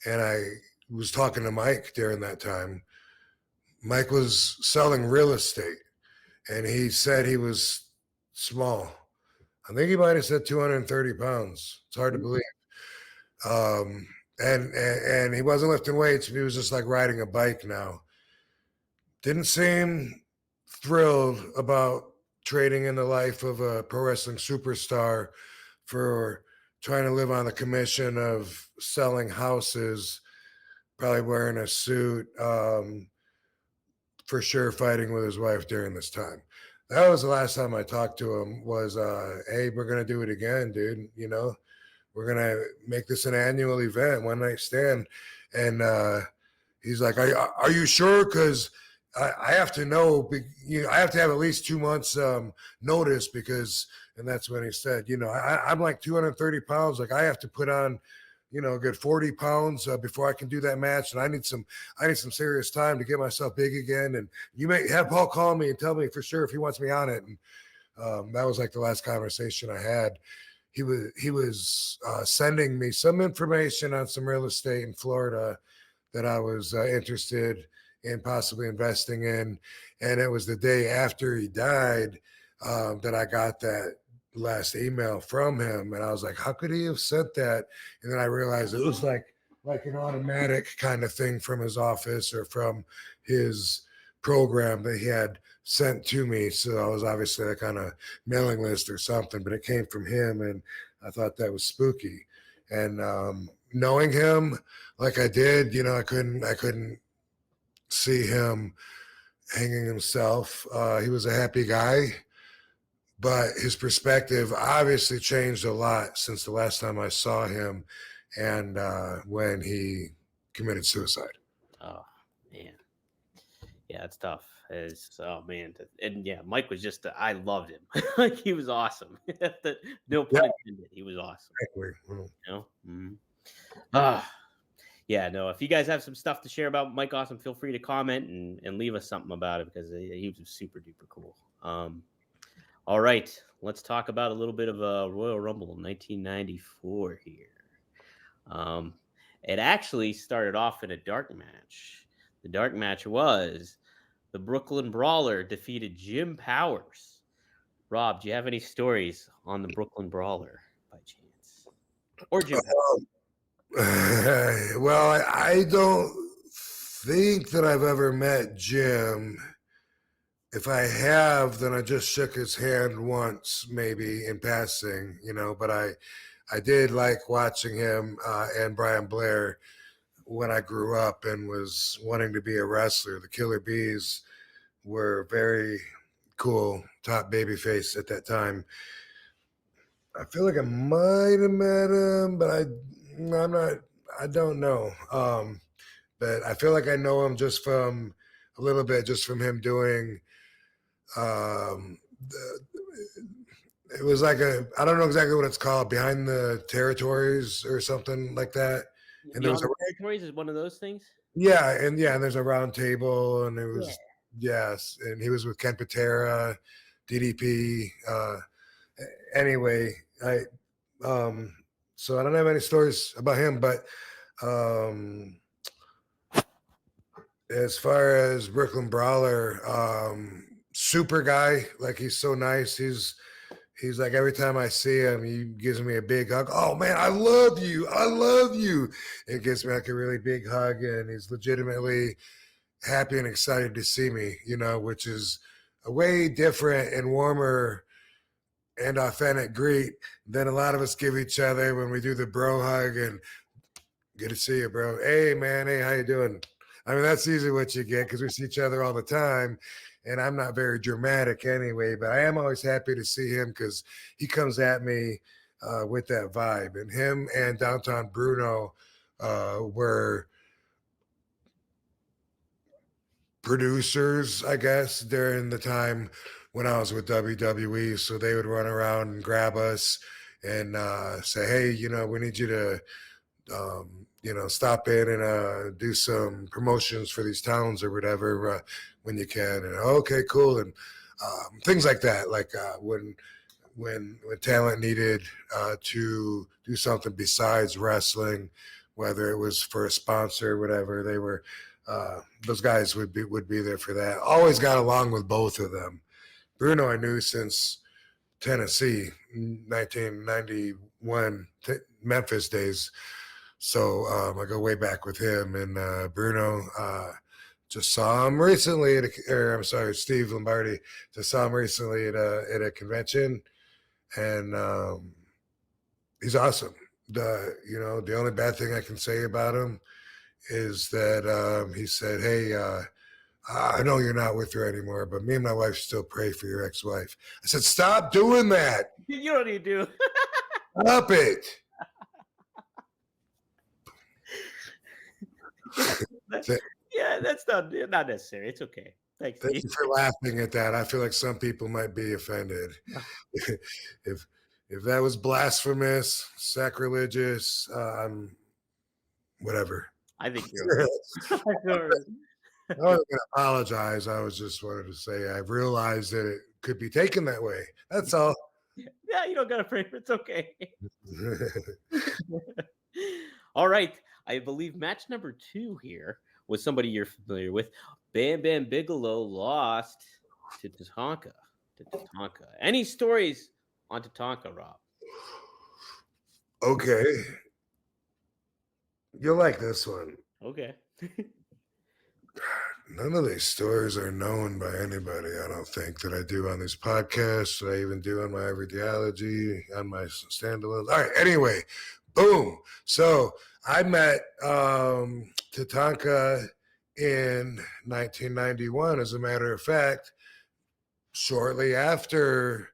and I was talking to Mike during that time. Mike was selling real estate, and he said he was small. I think he might have said 230 pounds. It's hard to believe. And he wasn't lifting weights. He was just like riding a bike now. Didn't seem thrilled about trading in the life of a pro wrestling superstar for trying to live on the commission of selling houses, probably wearing a suit, for sure fighting with his wife during this time. That was the last time I talked to him, was, hey, we're going to do it again, dude. We're going to make this an annual event, one night stand. And he's like, are you sure? Because I have to know, I have to have at least 2 months notice, because, and that's when he said, I'm like 230 pounds. Like, I have to put on, a good 40 pounds before I can do that match. And I need some serious time to get myself big again. And you may have Paul call me and tell me for sure if he wants me on it. And that was like the last conversation I had. He was sending me some information on some real estate in Florida that I was interested in possibly investing in. And it was the day after he died. that I got that last email from him, and I was like, how could he have sent that? And then I realized it was like an automatic kind of thing from his office or from his program that he had sent to me. So I was obviously like on a mailing list or something, but it came from him, and I thought that was spooky. And knowing him like I did, I couldn't see him hanging himself. He was a happy guy, but his perspective obviously changed a lot since the last time I saw him and when he committed suicide. Oh, man. Yeah, it's tough. Oh, man. And yeah, Mike was I loved him. Like, he was awesome. No pun intended. He was awesome. Exactly. Yeah, no, if you guys have some stuff to share about Mike Awesome, feel free to comment and leave us something about it, because he was super duper cool. All right, let's talk about a little bit of a Royal Rumble in 1994 here. It actually started off in a dark match. The dark match was the Brooklyn Brawler defeated Jim Powers. Rob, do you have any stories on the Brooklyn Brawler by chance? Or Jim Powers? Well, I don't think that I've ever met Jim. If I have, then I just shook his hand once, maybe in passing, but I did like watching him and Brian Blair when I grew up and was wanting to be a wrestler. The Killer Bees were very cool, top babyface at that time. I feel like I might have met him, but I don't know. But I feel like I know him just from a little bit, just from him doing it was like I don't know exactly what it's called, Behind the Territories or something like that. And there was Territories is one of those things. And there's a round table, and it was yes, and he was with Ken Patera, DDP. Anyway, so I don't have any stories about him, but as far as Brooklyn Brawler, super guy, like he's so nice. He's like, every time I see him, he gives me a big hug. Oh man, I love you. I love you. It gives me like a really big hug, and he's legitimately happy and excited to see me, which is a way different and warmer and authentic greet than a lot of us give each other when we do the bro hug and good to see you, bro. Hey man, hey, how you doing? I mean, that's usually what you get because we see each other all the time. And I'm not very dramatic anyway, but I am always happy to see him because he comes at me with that vibe. And him and Downtown Bruno were producers, I guess, during the time when I was with WWE. So they would run around and grab us and say, hey, we need you to stop in and do some promotions for these towns or whatever when you can. And okay, cool. And things like that. Like when talent needed to do something besides wrestling, whether it was for a sponsor or whatever, they were those guys would be there for that. Always got along with both of them. Bruno I knew since Tennessee, 1991 Memphis days. So I go way back with him. And Bruno, just saw him recently Steve Lombardi, just saw him recently at a convention, and he's awesome. The only bad thing I can say about him is that he said, hey, I know you're not with her anymore, but me and my wife still pray for your ex-wife. I said, stop doing that. You don't need to. Stop it. That's not necessary. It's okay. Thanks. Thank you for laughing at that. I feel like some people might be offended. if that was blasphemous, sacrilegious, whatever. I think you're okay. I wasn't going to apologize. I was just wanted to say I realized that it could be taken that way. That's all. Yeah, you don't got to pray. It's okay. All right. I believe match number 2 here was somebody you're familiar with. Bam Bam Bigelow lost to Tatanka. to Tatanka. Any stories on Tatanka, Rob? Okay. You'll like this one. Okay. None of these stories are known by anybody, I don't think, that I do on these podcasts, that I even do on my Everydiology, on my standalone. All right, anyway, boom. So I met Tatanka in 1991, as a matter of fact, shortly after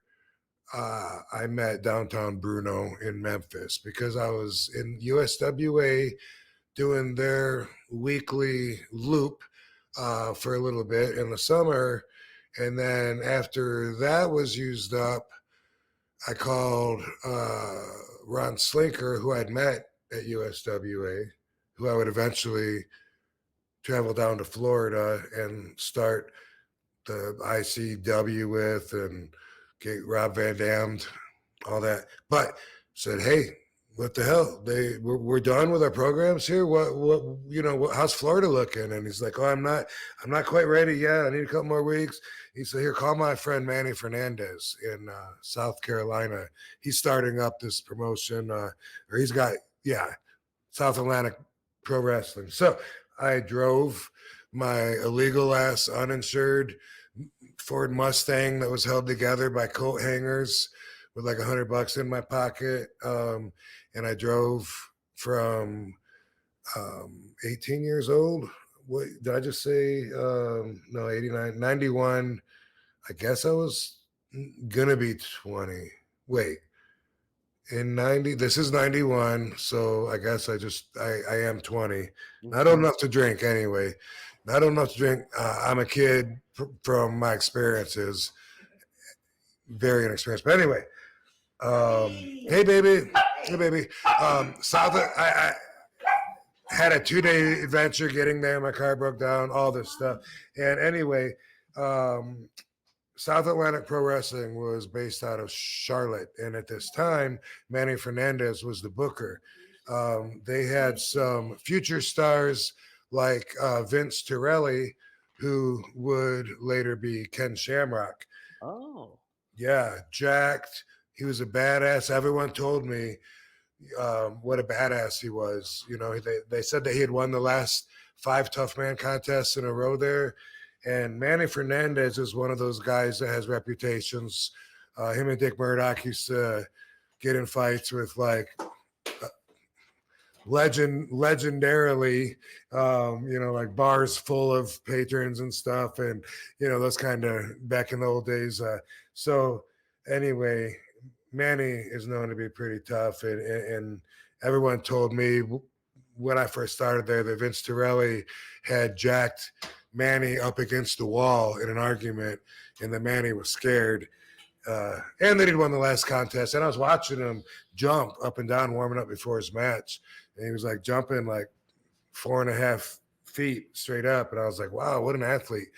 I met Downtown Bruno in Memphis, because I was in USWA doing their weekly loop for a little bit in the summer. And then after that was used up, I called Ron Slinker, who I'd met at USWA, who I would eventually travel down to Florida and start the ICW with and get Rob Van Dam, all that. But said, hey, what the hell? We're done with our programs here. What how's Florida looking? And he's like, oh, I'm not quite ready yet. I need a couple more weeks. He said, here, call my friend Manny Fernandez in South Carolina. He's starting up this promotion, or he's got, South Atlantic Pro Wrestling. So I drove my illegal ass uninsured Ford Mustang that was held together by coat hangers with like $100 in my pocket. And I drove from 18 years old. What did I just say? No, 89, 91. I guess I was gonna be 20. Wait, in 90, this is 91. So I guess I am 20. Not old enough to drink anyway. Not old enough to drink. I'm a kid from my experiences. Very inexperienced. But anyway, hey baby. I had a 2-day adventure getting there. My car broke down, all this stuff. And anyway, South Atlantic Pro Wrestling was based out of Charlotte. And at this time, Manny Fernandez was the booker. They had some future stars like Vince Torelli, who would later be Ken Shamrock. Oh. Yeah, jacked. He was a badass. Everyone told me what a badass he was. You know, they said that he had won the last 5 Tough Man contests in a row there. And Manny Fernandez is one of those guys that has reputations. Him and Dick Murdoch used to get in fights with like legendarily, like bars full of patrons and stuff. And, those kind of back in the old days. So anyway, Manny is known to be pretty tough. And everyone told me when I first started there that Vince Torelli had jacked Manny up against the wall in an argument, and that Manny was scared. And that he'd won the last contest. And I was watching him jump up and down, warming up before his match. And he was like jumping like 4.5 feet straight up. And I was like, wow, what an athlete.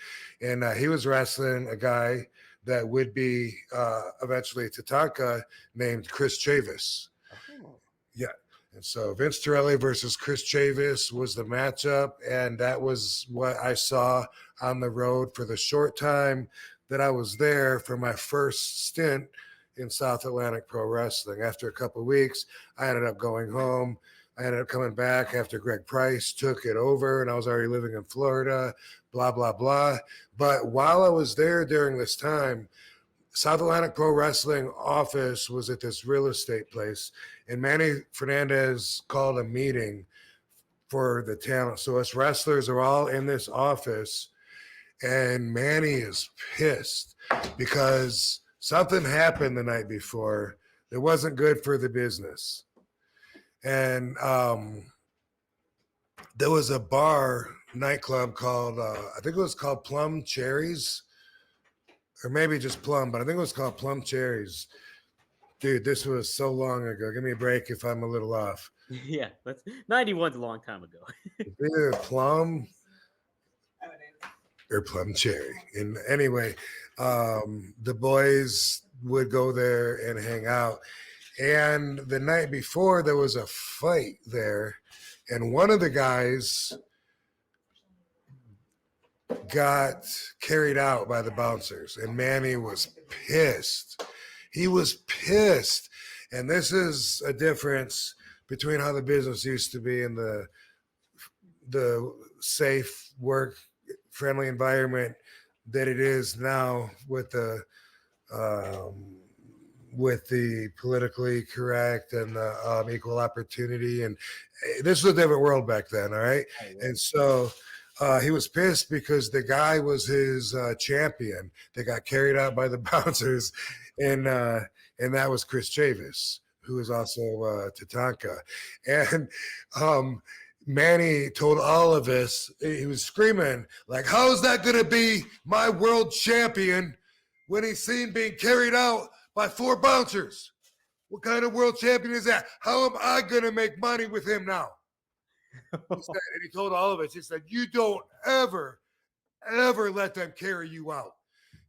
And he was wrestling a guy that would be eventually Tatanka, named Chris Chavis. Oh. Yeah. And so Vince Torelli versus Chris Chavis was the matchup. And that was what I saw on the road for the short time that I was there for my first stint in South Atlantic Pro Wrestling. After a couple of weeks, I ended up going home. I ended up coming back after Greg Price took it over, and I was already living in Florida, blah, blah, blah. But while I was there during this time, South Atlantic Pro Wrestling office was at this real estate place, and Manny Fernandez called a meeting for the talent. So us wrestlers are all in this office, and Manny is pissed because something happened the night before that wasn't good for the business. And there was a nightclub called, I think it was called Plum Cherries, or maybe just Plum, but I think it was called Plum Cherries. Dude, this was so long ago. Give me a break if I'm a little off. Yeah, 91's a long time ago. Either Plum or Plum Cherry. And anyway, the boys would go there and hang out. And the night before, there was a fight there. And one of the guys got carried out by the bouncers, and Manny was pissed. He was pissed. And this is a difference between how the business used to be and the safe, work-friendly environment that it is now with the politically correct and the equal opportunity. And this was a different world back then, all right? And so he was pissed because the guy was his champion that got carried out by the bouncers, and that was Chris Chavis, who is also Tatanka. And Manny told all of us, he was screaming, like, how is that going to be my world champion when he's seen being carried out by 4 bouncers? What kind of world champion is that? How am I going to make money with him now? He said, and he told all of us, he said, you don't ever let them carry you out.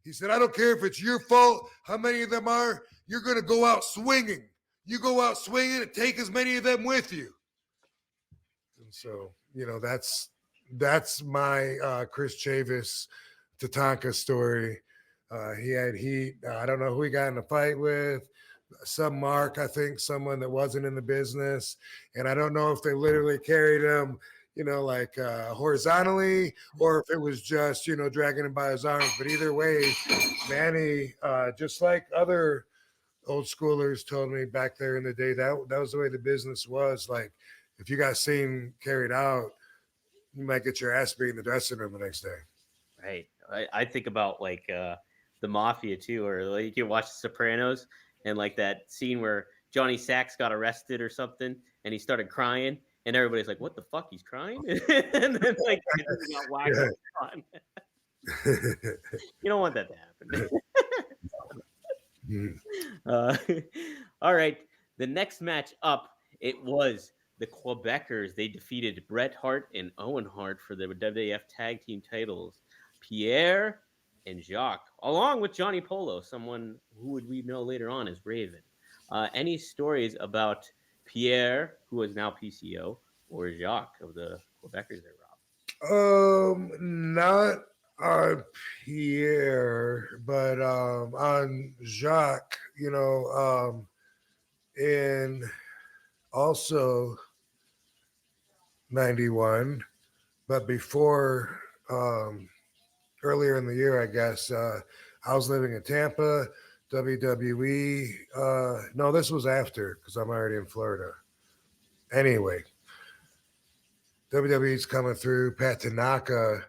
He said, I don't care if it's your fault, how many of them are, you're going to go out swinging. You go out swinging and take as many of them with you. And so, that's my Chris Chavis Tatanka story. He had heat. I don't know who he got in a fight with. Some mark, I think, someone that wasn't in the business. And I don't know if they literally carried him, horizontally, or if it was just, dragging him by his arms. But either way, Manny, just like other old schoolers told me back there in the day, that was the way the business was. Like, if you got seen carried out, you might get your ass beat in the dressing room the next day. Right. I think about like the Mafia too, or like you can watch The Sopranos and like that scene where Johnny Sacks got arrested or something and he started crying and everybody's like, what the fuck, he's crying? And then like he got whacked on. You don't want that to happen. All right. The next match up, it was the Quebecers. They defeated Bret Hart and Owen Hart for the WWF Tag Team titles. Pierre and Jacques, along with Johnny Polo, someone who would we know later on as Raven. Any stories about Pierre, who is now PCO, or Jacques of the Quebecers there, Rob? Not on Pierre, but on Jacques, in also 91, but before earlier in the year, I guess, I was living in Tampa, WWE. No, this was after because I'm already in Florida. Anyway, WWE's coming through. Pat Tanaka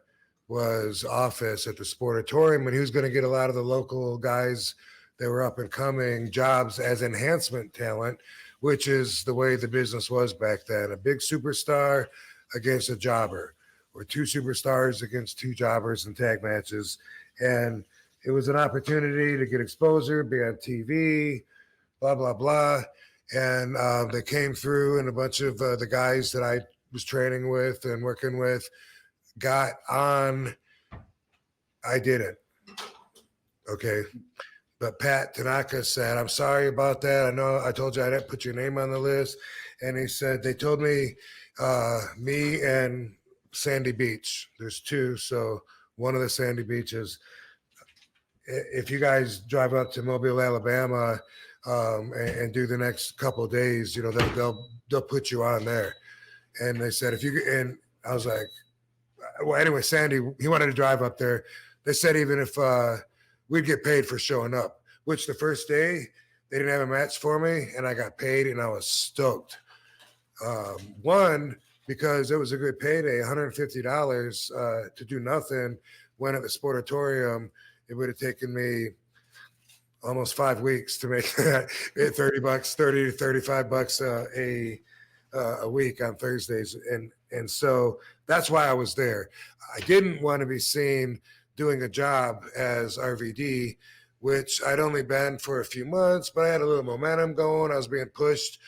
was office at the Sportatorium, and he was going to get a lot of the local guys that were up and coming jobs as enhancement talent, which is the way the business was back then. A big superstar against a jobber, or 2 superstars against 2 jobbers in tag matches. And it was an opportunity to get exposure, be on TV, blah, blah, blah. And they came through, and a bunch of the guys that I was training with and working with got on. I didn't. Okay. But Pat Tanaka said, I'm sorry about that. I know I told you I didn't put your name on the list. And he said, they told me, me and Sandy Beach, there's 2. So one of the Sandy Beaches, if you guys drive up to Mobile, Alabama, and do the next couple of days, they'll put you on there. And they said, and I was like, well, anyway, Sandy, he wanted to drive up there. They said, even if we'd get paid for showing up, which the first day they didn't have a match for me, and I got paid, and I was stoked. One, because it was a good payday, $150 to do nothing, when at the Sportatorium, it would have taken me almost 5 weeks to make that $30, $30 to $35 a week on Thursdays. And so that's why I was there. I didn't want to be seen doing a job as RVD, which I'd only been for a few months, but I had a little momentum going. I was being pushed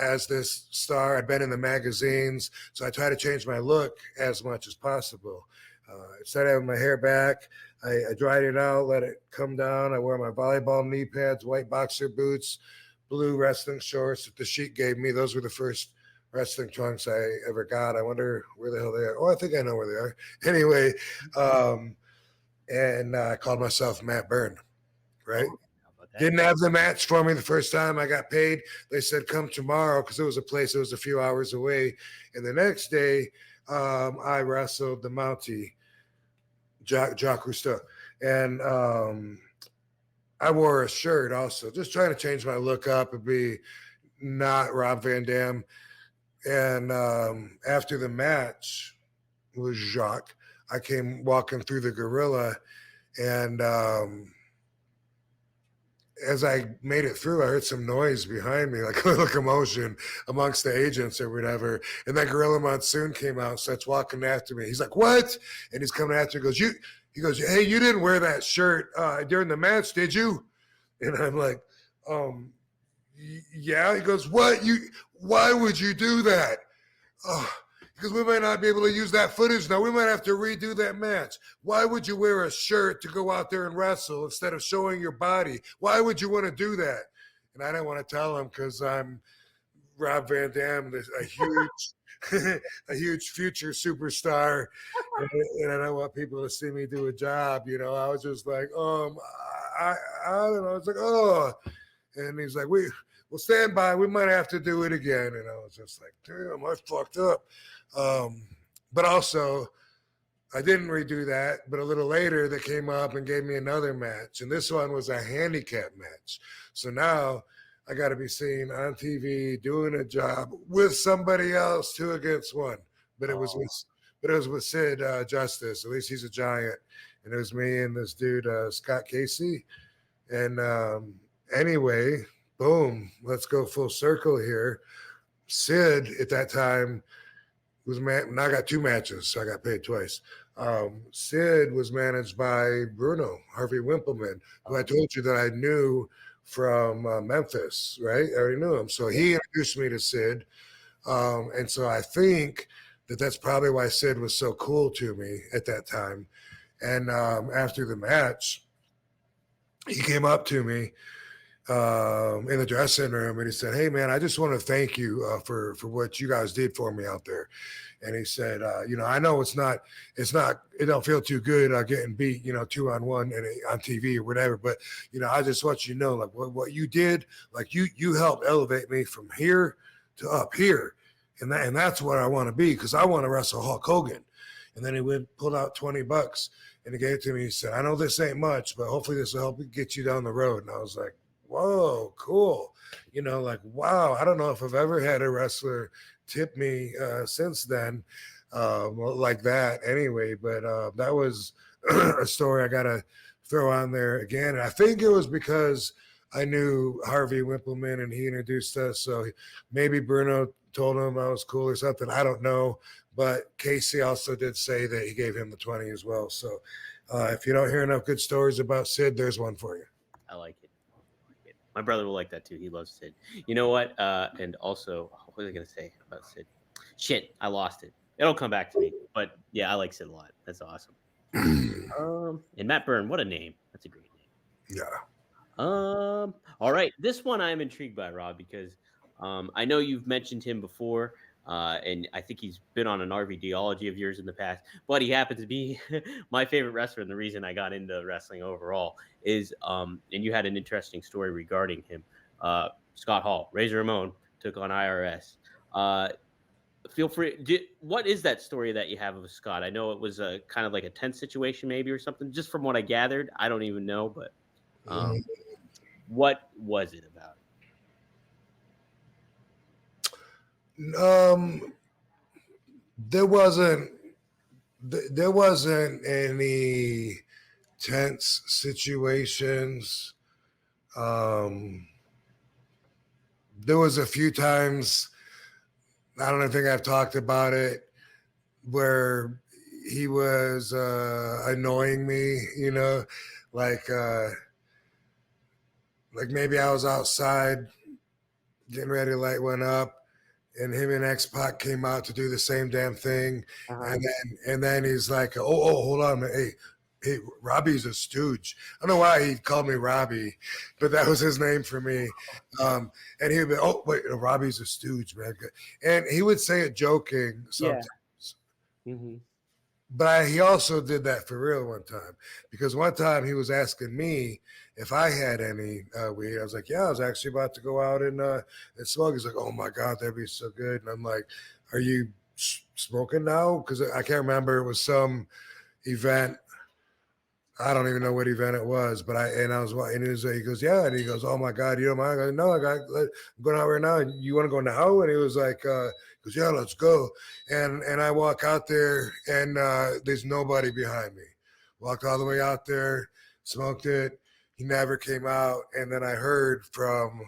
as this star. I'd been in the magazines, so I tried to change my look as much as possible. Instead of having my hair back, I dried it out, let it come down. I wore my volleyball knee pads, white boxer boots, blue wrestling shorts that the Sheik gave me. Those were the first wrestling trunks I ever got. I wonder where the hell they are. Oh, I think I know where they are. Anyway, and I called myself Matt Byrne, right? Oh, how about that? Didn't have the match for me the first time. I got paid. They said, come tomorrow, because it was a place that was a few hours away. And the next day, I wrestled the Mountie, Jacques Cousteau. And I wore a shirt also, just trying to change my look up and be not Rob Van Dam. And after the match was Jacques, I came walking through the gorilla, and as I made it through, I heard some noise behind me, like a little commotion amongst the agents or whatever. And then Gorilla Monsoon came out, starts walking after me. He's like, "What?" And he's coming after me. He goes, "Hey, you didn't wear that shirt during the match, did you?" And I'm like, yeah. He goes, "What? Why would you do that?" Because we might not be able to use that footage now. We might have to redo that match. Why would you wear a shirt to go out there and wrestle instead of showing your body? Why would you want to do that? And I didn't want to tell him because I'm Rob Van Dam, a huge, a huge future superstar, and I don't want people to see me do a job. I was just like, I don't know. I was like, oh, and he's like, we'll stand by. We might have to do it again. And I was just like, damn, I fucked up. But also, I didn't redo that. But a little later, they came up and gave me another match. And this one was a handicap match. So now I got to be seen on TV doing a job with somebody else, 2 against 1. But it was with Sid Justice. At least he's a giant. And it was me and this dude, Scott Casey. And anyway, boom, let's go full circle here. Sid at that time was now I got 2 matches, so I got paid twice. Sid was managed by Bruno Harvey Wimpleman, who I told you that I knew from Memphis, right? I already knew him. So he introduced me to Sid. And so I think that's probably why Sid was so cool to me at that time. And after the match, he came up to me in the dressing room, and he said, "Hey man, I just want to thank you for what you guys did for me out there." And he said, I know it don't feel too good getting beat, 2-on-1 and on TV or whatever, but I just want you to know, like what you did, like you helped elevate me from here to up here, and that's what I want to be, because I want to wrestle Hulk Hogan. And then he pulled out $20 and he gave it to me. He said, "I know this ain't much, but hopefully this will help get you down the road." And I was like, whoa, cool. Like, wow, I don't know if I've ever had a wrestler tip me since then like that anyway. But that was a story I got to throw on there again. And I think it was because I knew Harvey Wimpleman and he introduced us. So maybe Bruno told him I was cool or something. I don't know. But Casey also did say that he gave him the 20 as well. So if you don't hear enough good stories about Sid, there's one for you. I like it. My brother will like that too. He loves Sid. You know what? And also, what was I going to say about Sid? Shit, I lost it. It'll come back to me. But yeah, I like Sid a lot. That's awesome. And Matt Byrne, what a name. That's a great name. Yeah. All right. This one I'm intrigued by, Rob, because I know you've mentioned him before. And I think he's been on an RVDology of yours in the past, but he happens to be my favorite wrestler. And the reason I got into wrestling overall is, and you had an interesting story regarding him. Scott Hall, Razor Ramon took on IRS. Feel free. What is that story that you have of Scott? I know it was a kind of like a tense situation, maybe, or something. Just from what I gathered, I don't even know, but what was it about? There wasn't any tense situations. There was a few times, I don't think I've talked about it, where he was annoying me, like maybe I was outside getting ready to light one up, and him and X-Pac came out to do the same damn thing. And then he's like, oh, hold on, hey, hey, Robbie's a stooge. I don't know why he called me Robbie, but that was his name for me. And he would be, oh, wait, Robbie's a stooge, man. And he would say it joking sometimes. Mm-hmm. But he also did that for real one time, because one time he was asking me if I had any weed. I was like, yeah, I was actually about to go out and smoke. He's like, oh my God, that'd be so good. And I'm like, are you smoking now? Because I can't remember. It was some event. I don't even know what event it was, but he goes, yeah. And he goes, oh my God, you don't mind? I go, no, I'm going out right now. You want to go now? And he was like, he goes, yeah, let's go. And I walk out there and there's nobody behind me. Walked all the way out there, smoked it. He never came out. And then I heard from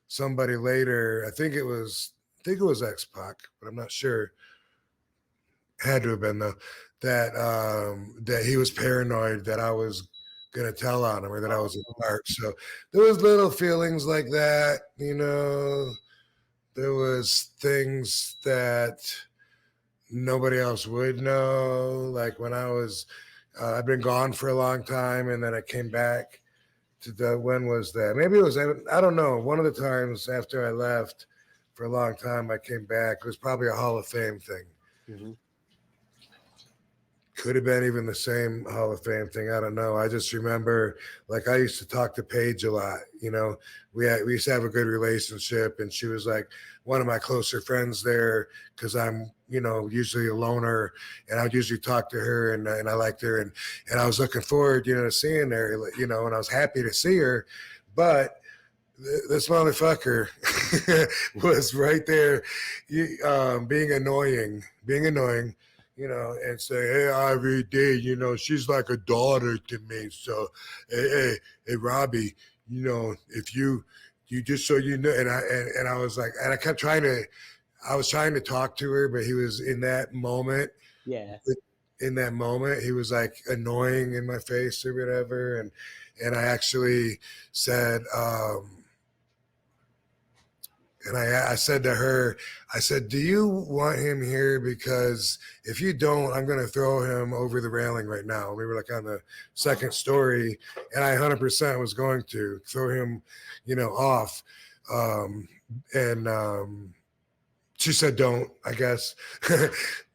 somebody later, I think it was X-Pac, but I'm not sure. Had to have been though, that he was paranoid that I was gonna tell on him or that I was in part. So there was little feelings like that, you know. There was things that nobody else would know. Like when I was, I've been gone for a long time, and then I came back to when was that? Maybe it was, I don't know. One of the times after I left for a long time, I came back. It was probably a Hall of Fame thing. Mm-hmm. Could have been even the same Hall of Fame thing. I don't know. I just remember, like, I used to talk to Paige a lot. You know, we used to have a good relationship, and she was like one of my closer friends there because I'm, you know, usually a loner, and I would usually talk to her, and I liked her, and I was looking forward, you know, to seeing her, you know, and I was happy to see her, but this motherfucker was right there, being annoying. You know, and say, hey, RVD, you know, she's like a daughter to me. So, hey, Robbie, you know, if you just so you know, and I was like, and I kept I was trying to talk to her, but he was in that moment. Yeah. In that moment, he was like annoying in my face or whatever. And I actually said, and I said to her, I said, do you want him here? Because if you don't, I'm going to throw him over the railing right now. We were like on the second story, and I 100% was going to throw him, you know, off. She said, don't, I guess.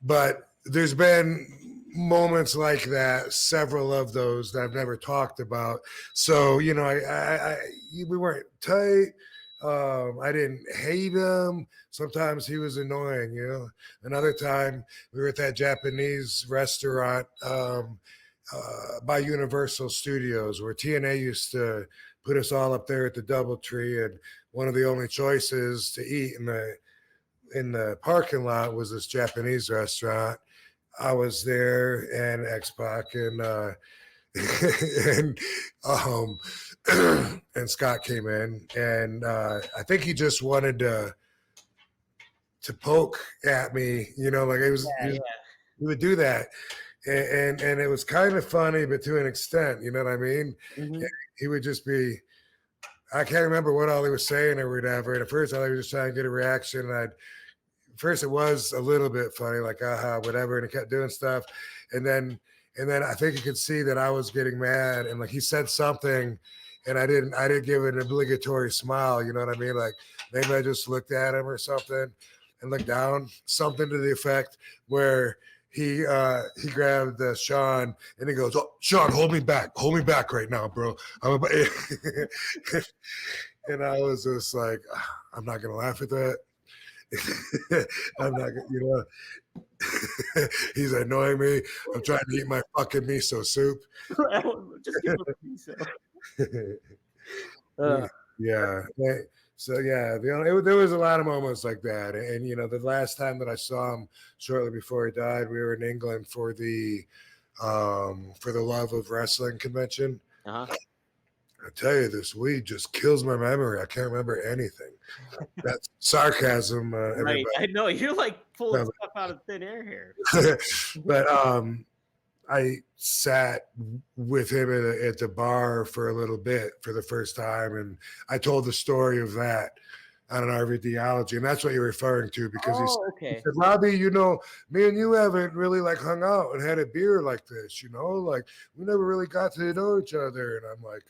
But there's been moments like that, several of those that I've never talked about. So, you know, we weren't tight. I didn't hate him. Sometimes he was annoying, you know. Another time we were at that Japanese restaurant by Universal Studios where TNA used to put us all up there at the DoubleTree, and one of the only choices to eat in the parking lot was this Japanese restaurant. I was there, and X-Pac, and and Scott came in, and I think he just wanted to poke at me, you know, like he would do that, and it was kind of funny, but to an extent, you know what I mean? Mm-hmm. He would just be, I can't remember what all he was saying or whatever. And at first, I thought he was just trying to get a reaction. And first, it was a little bit funny, like whatever, and he kept doing stuff, and then I think he could see that I was getting mad, and like he said something, and I didn't give an obligatory smile, you know what I mean? Like maybe I just looked at him or something and looked down, something to the effect where he grabbed Sean and he goes, oh, Sean, hold me back right now, bro. And I was just like, I'm not gonna laugh at that. I'm not gonna, you know. He's annoying me. I'm trying to eat my fucking miso soup. Just give him miso. Yeah. So yeah, there was a lot of moments like that, and you know, the last time that I saw him shortly before he died, we were in England for the Love of Wrestling convention. Uh-huh. I tell you, this weed just kills my memory. I can't remember anything. That's sarcasm. Right. I know you're like pulling stuff out of thin air here. But I sat with him at the bar for a little bit for the first time, and I told the story of that on an RVDology, and that's what you're referring to because he okay. said, Robbie, you know, me and you haven't really like hung out and had a beer like this, you know, like we never really got to know each other. And I'm like,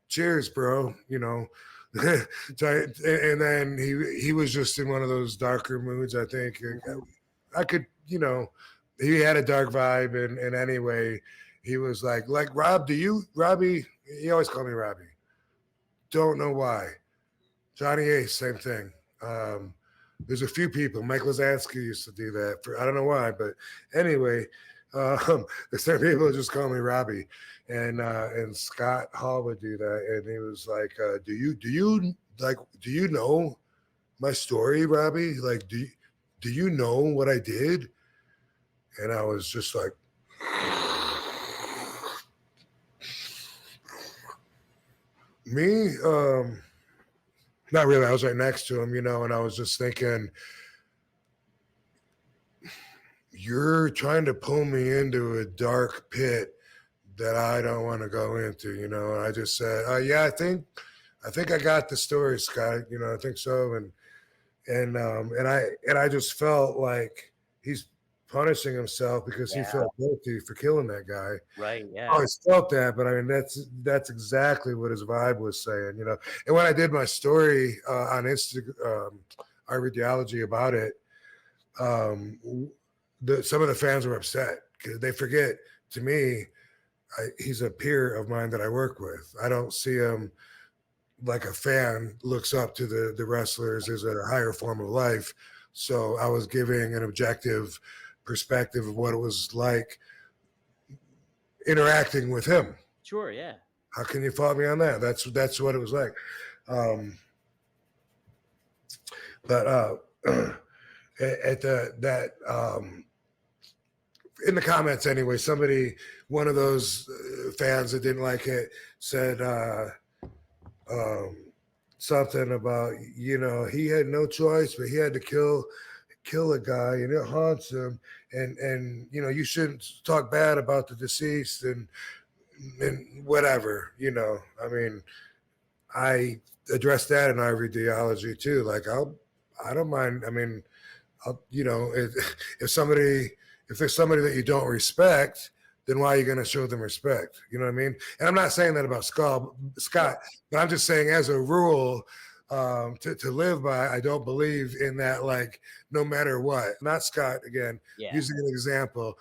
cheers, bro, you know. And then he was just in one of those darker moods, I think. I could, you know, he had a dark vibe, and anyway, he was like Robbie, he always called me Robbie. Don't know why. Johnny Ace, same thing. There's a few people. Mike Lazansky used to do that. I don't know why, but anyway, there's certain people who just call me Robbie, and Scott Hall would do that, and he was like, "Do you know my story, Robbie? Like, do you know what I did?" And I was just like, me, not really. I was right next to him, you know, and I was just thinking, you're trying to pull me into a dark pit that I don't want to go into, you know. And I just said, yeah, I think I got the story, Scott. You know, I think so. And I just felt like he's punishing himself because he felt guilty for killing that guy. Right. Yeah. I always felt that, but I mean that's exactly what his vibe was saying, you know. And when I did my story on Instagram, our radiology about it, some of the fans were upset because they forget. To me, he's a peer of mine that I work with. I don't see him like a fan looks up to the wrestlers as a higher form of life. So I was giving an objective perspective of what it was like interacting with him. Sure, yeah. How can you fault me on that? That's what it was like. In the comments anyway, one of those fans that didn't like it said something about, you know, he had no choice, but he had to kill a guy, and it haunts him, and you know, you shouldn't talk bad about the deceased and whatever, you know. I mean, I addressed that in RVDology too. Like, I don't mind. I mean, you know, if there's somebody that you don't respect, then why are you going to show them respect? You know what I mean? And I'm not saying that about Scott, but I'm just saying as a rule to live by, I don't believe in that, like, no matter what. Not Scott, again, using an example.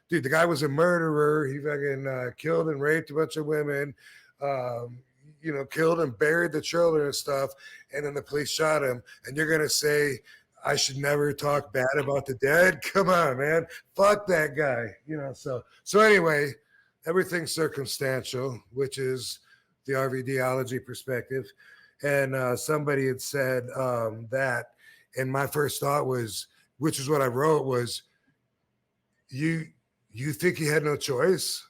Dude, the guy was a murderer. He fucking killed and raped a bunch of women, you know, killed and buried the children and stuff. And then the police shot him. And you're going to say, I should never talk bad about the dead? Come on, man. Fuck that guy. You know, so anyway, everything's circumstantial, which is the RVDology perspective. And somebody had said that, and my first thought was, which is what I wrote, was, you think he had no choice?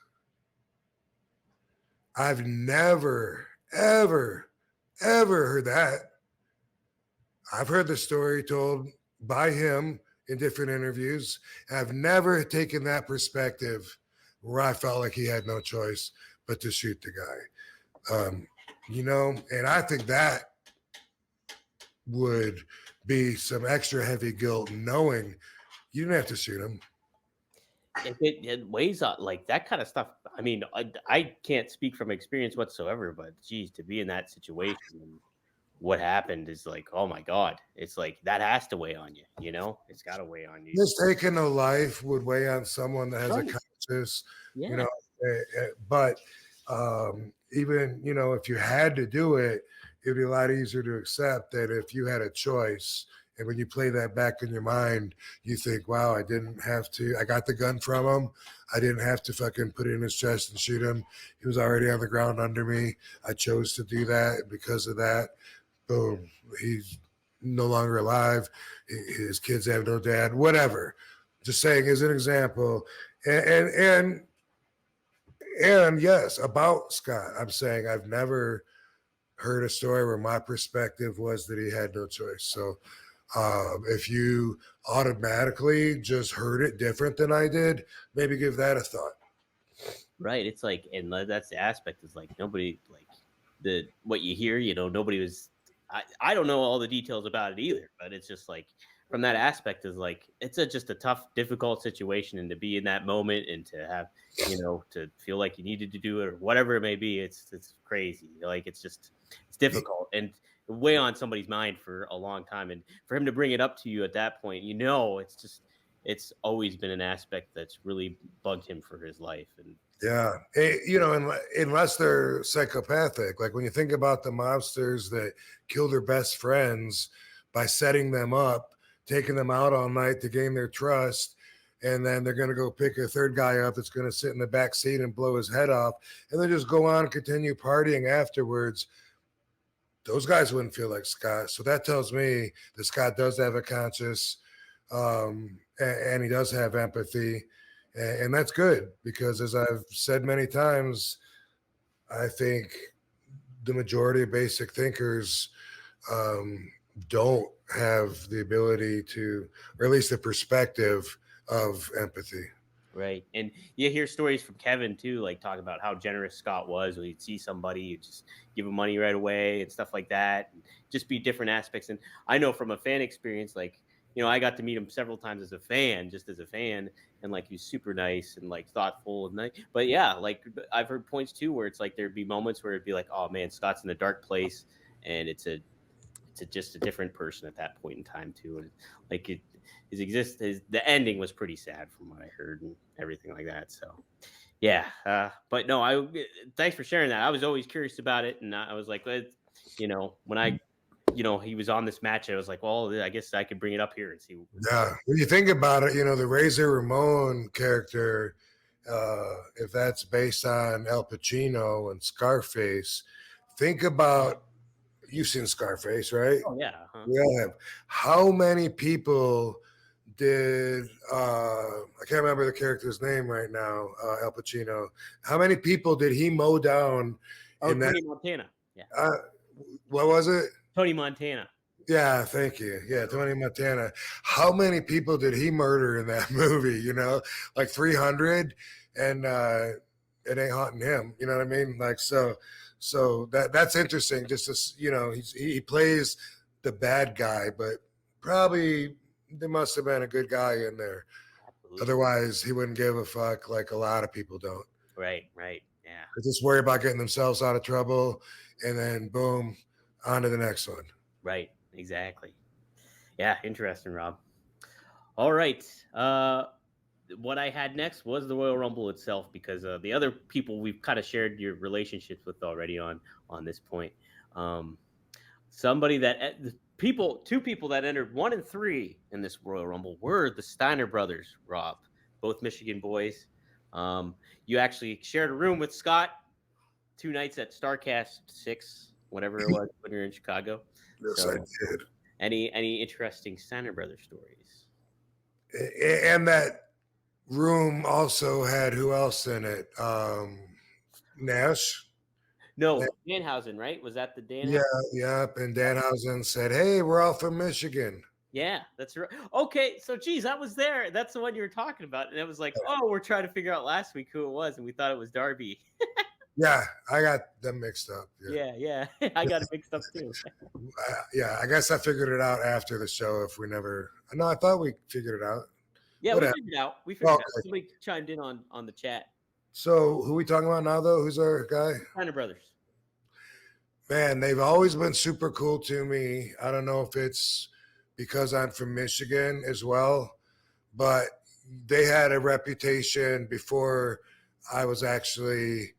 I've never, ever heard that. I've heard the story told by him in different interviews. I've never taken that perspective where I felt like he had no choice but to shoot the guy. You know, and I think that would be some extra heavy guilt, knowing you didn't have to shoot him. If it weighs out like that kind of stuff, I mean, I can't speak from experience whatsoever, but geez, to be in that situation and what happened is like, oh my God, it's like that has to weigh on you, you know? It's got to weigh on you. Just taking a life would weigh on someone that has a conscience, you know, but even, you know, if you had to do it, it'd be a lot easier to accept that if you had a choice. And when you play that back in your mind, you think, wow, I didn't have to. I got the gun from him. I didn't have to fucking put it in his chest and shoot him. He was already on the ground under me. I chose to do that. Because of that, boom, he's no longer alive. His kids have no dad, whatever. Just saying as an example. And yes, about Scott, I'm saying I've never heard a story where my perspective was that he had no choice. So if you automatically just heard it different than I did, maybe give that a thought. Right. It's like, and that's the aspect is like nobody, like what you hear, you know, nobody was I don't know all the details about it either, but it's just like from that aspect is like it's just a tough, difficult situation, and to be in that moment and to have to feel like you needed to do it or whatever it may be, it's crazy. Like it's difficult and weigh on somebody's mind for a long time, and for him to bring it up to you at that point, it's always been an aspect that's really bugged him for his life. And Yeah. Unless they're psychopathic. Like when you think about the mobsters that kill their best friends by setting them up, taking them out all night to gain their trust, and then they're going to go pick a third guy up that's going to sit in the back seat and blow his head off, and then just go on and continue partying afterwards. Those guys wouldn't feel like Scott. So that tells me that Scott does have a conscience, and he does have empathy. And that's good because, as I've said many times, I think the majority of basic thinkers don't have the ability to, or at least the perspective of empathy. Right. And you hear stories from Kevin too, like talk about how generous Scott was when he'd see somebody, you just give him money right away and stuff like that. And just be different aspects. And I know from a fan experience, like, I got to meet him several times as a fan, and like he's super nice and like thoughtful and nice. But yeah, like I've heard points too where it's like there'd be moments where it'd be like, oh man, Scott's in a dark place, and it's just a different person at that point in time too. And like the ending was pretty sad from what I heard and everything like that. So yeah, but no, thanks for sharing that. I was always curious about it, and I was like, when he was on this match, I was like, well, I guess I could bring it up here and see. Yeah, when you think about it, the Razor Ramon character, if that's based on Al Pacino and Scarface, think about, you've seen Scarface, right? Oh yeah, uh-huh. We all have. How many people did I can't remember the character's name right now, Al Pacino. How many people did he mow down? Oh, Tony Montana. Yeah. What was it? Tony Montana. Yeah, thank you. Yeah, Tony Montana. How many people did he murder in that movie? Like 300, and it ain't haunting him. You know what I mean? Like so that's interesting. Just as he plays the bad guy, but probably there must have been a good guy in there. Absolutely. Otherwise, he wouldn't give a fuck like a lot of people don't. Right. Yeah. They just worry about getting themselves out of trouble, and then boom, on to the next one. Right. Exactly. Yeah. Interesting, Rob. All right. What I had next was the Royal Rumble itself, because the other people we've kind of shared your relationships with already on this point. Two people that entered 1 and 3 in this Royal Rumble were the Steiner brothers, Rob, both Michigan boys. You actually shared a room with Scott 2 nights at StarCast 6, whatever it was, when you're in Chicago. Yes, I did. Any interesting Steiner brothers stories? And that room also had who else in it? Nash? No, Danhausen, right? Was that the Danhausen? Yeah. And Danhausen said, "Hey, we're all from Michigan." Yeah, that's right. Okay, so geez, I was there. That's the one you were talking about. And it was like, oh, we're trying to figure out last week who it was, and we thought it was Darby. Yeah, I got them mixed up. Yeah. I got it mixed up too. I guess I figured it out after the show. No, I thought we figured it out. Yeah, we figured it out. Somebody chimed in on the chat. So who are we talking about now, though? Who's our guy? Steiner brothers. Man, they've always been super cool to me. I don't know if it's because I'm from Michigan as well, but they had a reputation before I was actually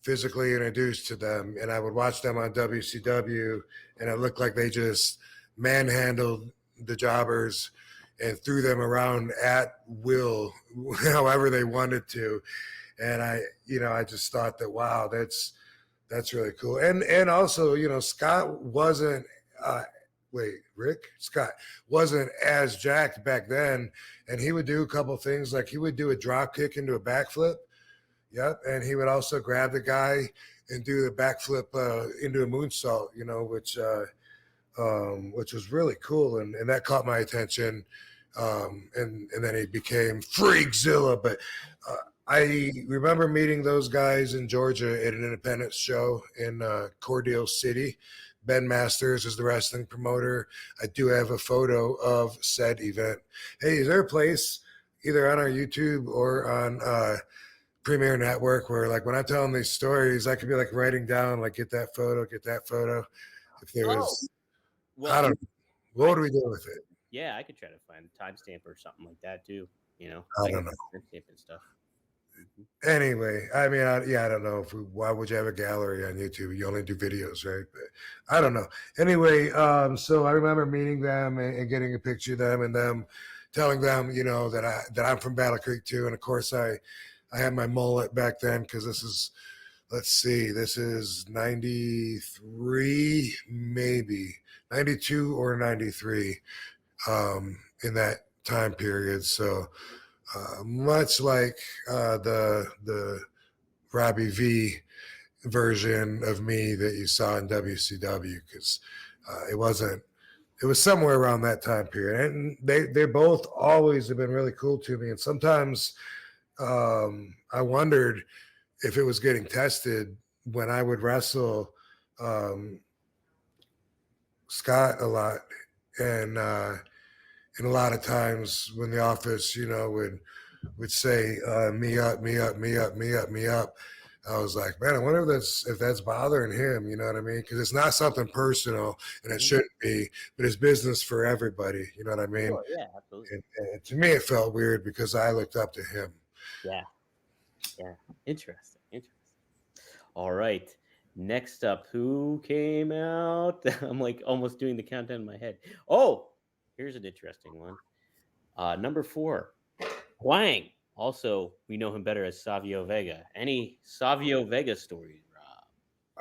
physically introduced to them, and I would watch them on WCW, and it looked like they just manhandled the jobbers and threw them around at will, however they wanted to. And I just thought that, wow, that's really cool. And also, Scott wasn't Scott wasn't as jacked back then, and he would do a couple things, like he would do a drop kick into a backflip. Yep, and he would also grab the guy and do the backflip into a moonsault, which was really cool, and that caught my attention. And then he became Freakzilla. But I remember meeting those guys in Georgia at an independence show in Cordele City Ben Masters is the wrestling promoter. I do have a photo of said event. Hey, is there a place either on our YouTube or on Premier Network where, like, when I'm telling these stories, I could be like writing down, like, get that photo. If there is, I don't know. What would we do with it? Yeah, I could try to find a timestamp or something like that too. You know, I don't know. Timestamp and stuff. Anyway, I mean, I don't know why would you have a gallery on YouTube? You only do videos, right? But I don't know. Anyway, so I remember meeting them and getting a picture of them and them telling them, you know, that I'm from Battle Creek too. And of course, I had my mullet back then because this is 93, maybe 92 or 93, in that time period. So much like the Robbie V version of me that you saw in WCW, because it was somewhere around that time period. And they both always have been really cool to me. And sometimes I wondered if it was getting tested when I would wrestle Scott a lot. And a lot of times when the office, you know, would say me up. I was like, man, I wonder if that's bothering him. You know what I mean? Because it's not something personal, and it shouldn't be, but it's business for everybody. You know what I mean? Sure, yeah, absolutely. And to me, it felt weird because I looked up to him. Yeah. Interesting. All right. Next up, who came out? I'm like almost doing the countdown in my head. Oh, here's an interesting one. Number 4, Huang. Also, we know him better as Savio Vega. Any Savio Vega stories, Rob?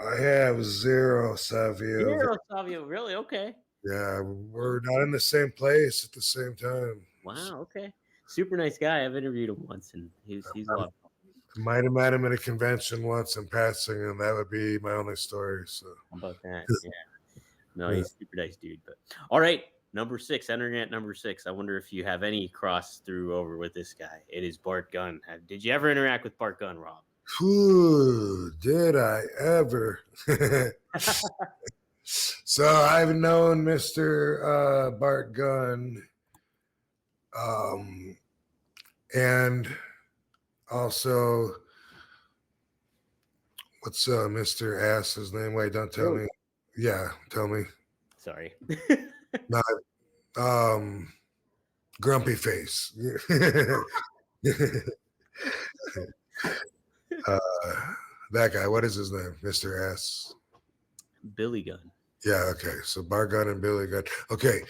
I have 0 Savio. 0 Savio, really? Okay. Yeah, we're not in the same place at the same time. Wow. Okay. Super nice guy. I've interviewed him once, and he's a lot of fun. Might have met him at a convention once in passing, and that would be my only story. So how about that? Yeah. No, he's a super nice dude. But all right, number 6, entering at number 6. I wonder if you have any cross through over with this guy. It is Bart Gunn. Did you ever interact with Bart Gunn, Rob? Ooh, did I ever? So I've known Mr. Bart Gunn, and also, what's Mr. Ass's name? Wait, don't tell me. Yeah, tell me. Sorry. Not Grumpy Face. That guy, what is his name? Mr. Ass. Billy Gunn. Yeah, okay. So Bart Gunn and Billy Gunn. Okay.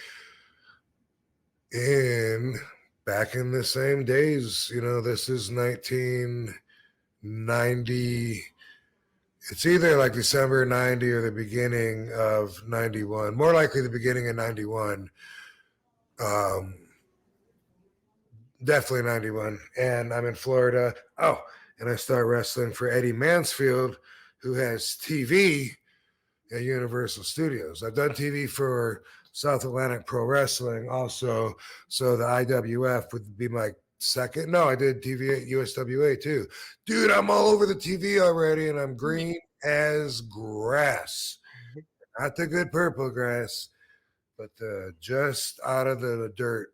Back in the same days, you know, this is 1990. It's either like December 90 or the beginning of 91. More likely the beginning of 91. Definitely 91. And I'm in Florida. Oh, and I start wrestling for Eddie Mansfield, who has TV at Universal Studios. I've done TV for South Atlantic Pro Wrestling also. So the IWF would be my second. No, I did TV at USWA too. Dude, I'm all over the TV already, and I'm green as grass. Not the good purple grass, but just out of the dirt.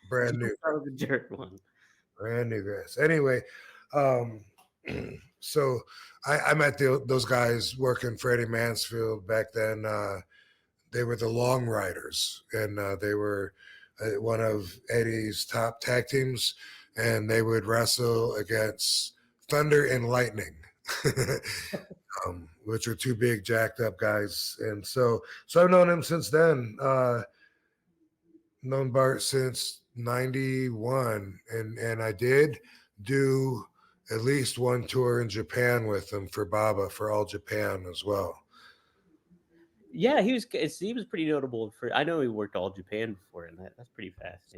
Brand new. Out of the dirt one. Brand new grass. Anyway, so I met those guys working for Eddie Mansfield back then. They were the Long Riders, and they were one of Eddie's top tag teams, and they would wrestle against Thunder and Lightning, which were 2 big jacked up guys. And so I've known him since then. Known Bart since 91, and I did do at least one tour in Japan with him for Baba, for All Japan as well. Yeah, he was pretty notable for. I know he worked All Japan before, and that's pretty fast.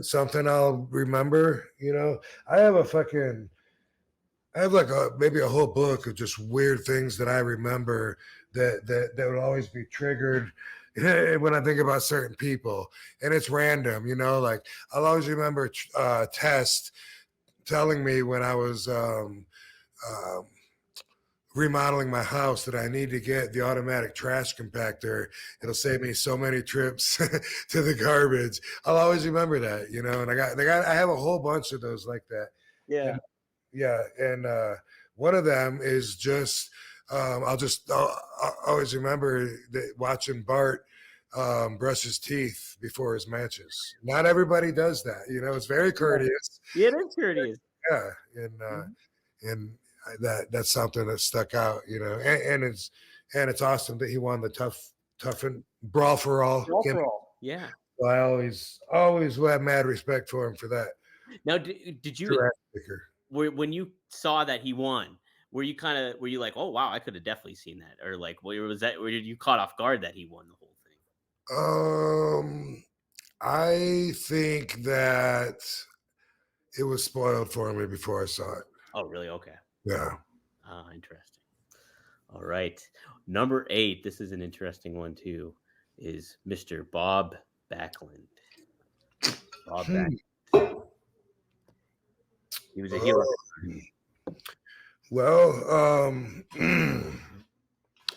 Something I'll remember. You know, I have like maybe a whole book of just weird things that I remember that would always be triggered when I think about certain people, and it's random. You know, like I'll always remember Test telling me when I was remodeling my house that I need to get the automatic trash compactor. It'll save me so many trips to the garbage. I'll always remember that, and I have a whole bunch of those like that. Yeah. And one of them is just I'll always remember that watching Bart brush his teeth before his matches. Not everybody does that, it's very courteous. Yeah, it is courteous. Yeah, and that's something that stuck out, and it's awesome that he won the tough and brawl for all. Yeah. So I always will have mad respect for him for that. Now, did you when you saw that he won? Were you like, oh wow, I could have definitely seen that, or like, was that? Were you caught off guard that he won the whole thing? I think that it was spoiled for me before I saw it. Oh, really? Okay. Yeah. Interesting. All right. Number 8. This is an interesting one too. Is Mr. Bob Backlund. Bob Backlund. He was a hero. Well,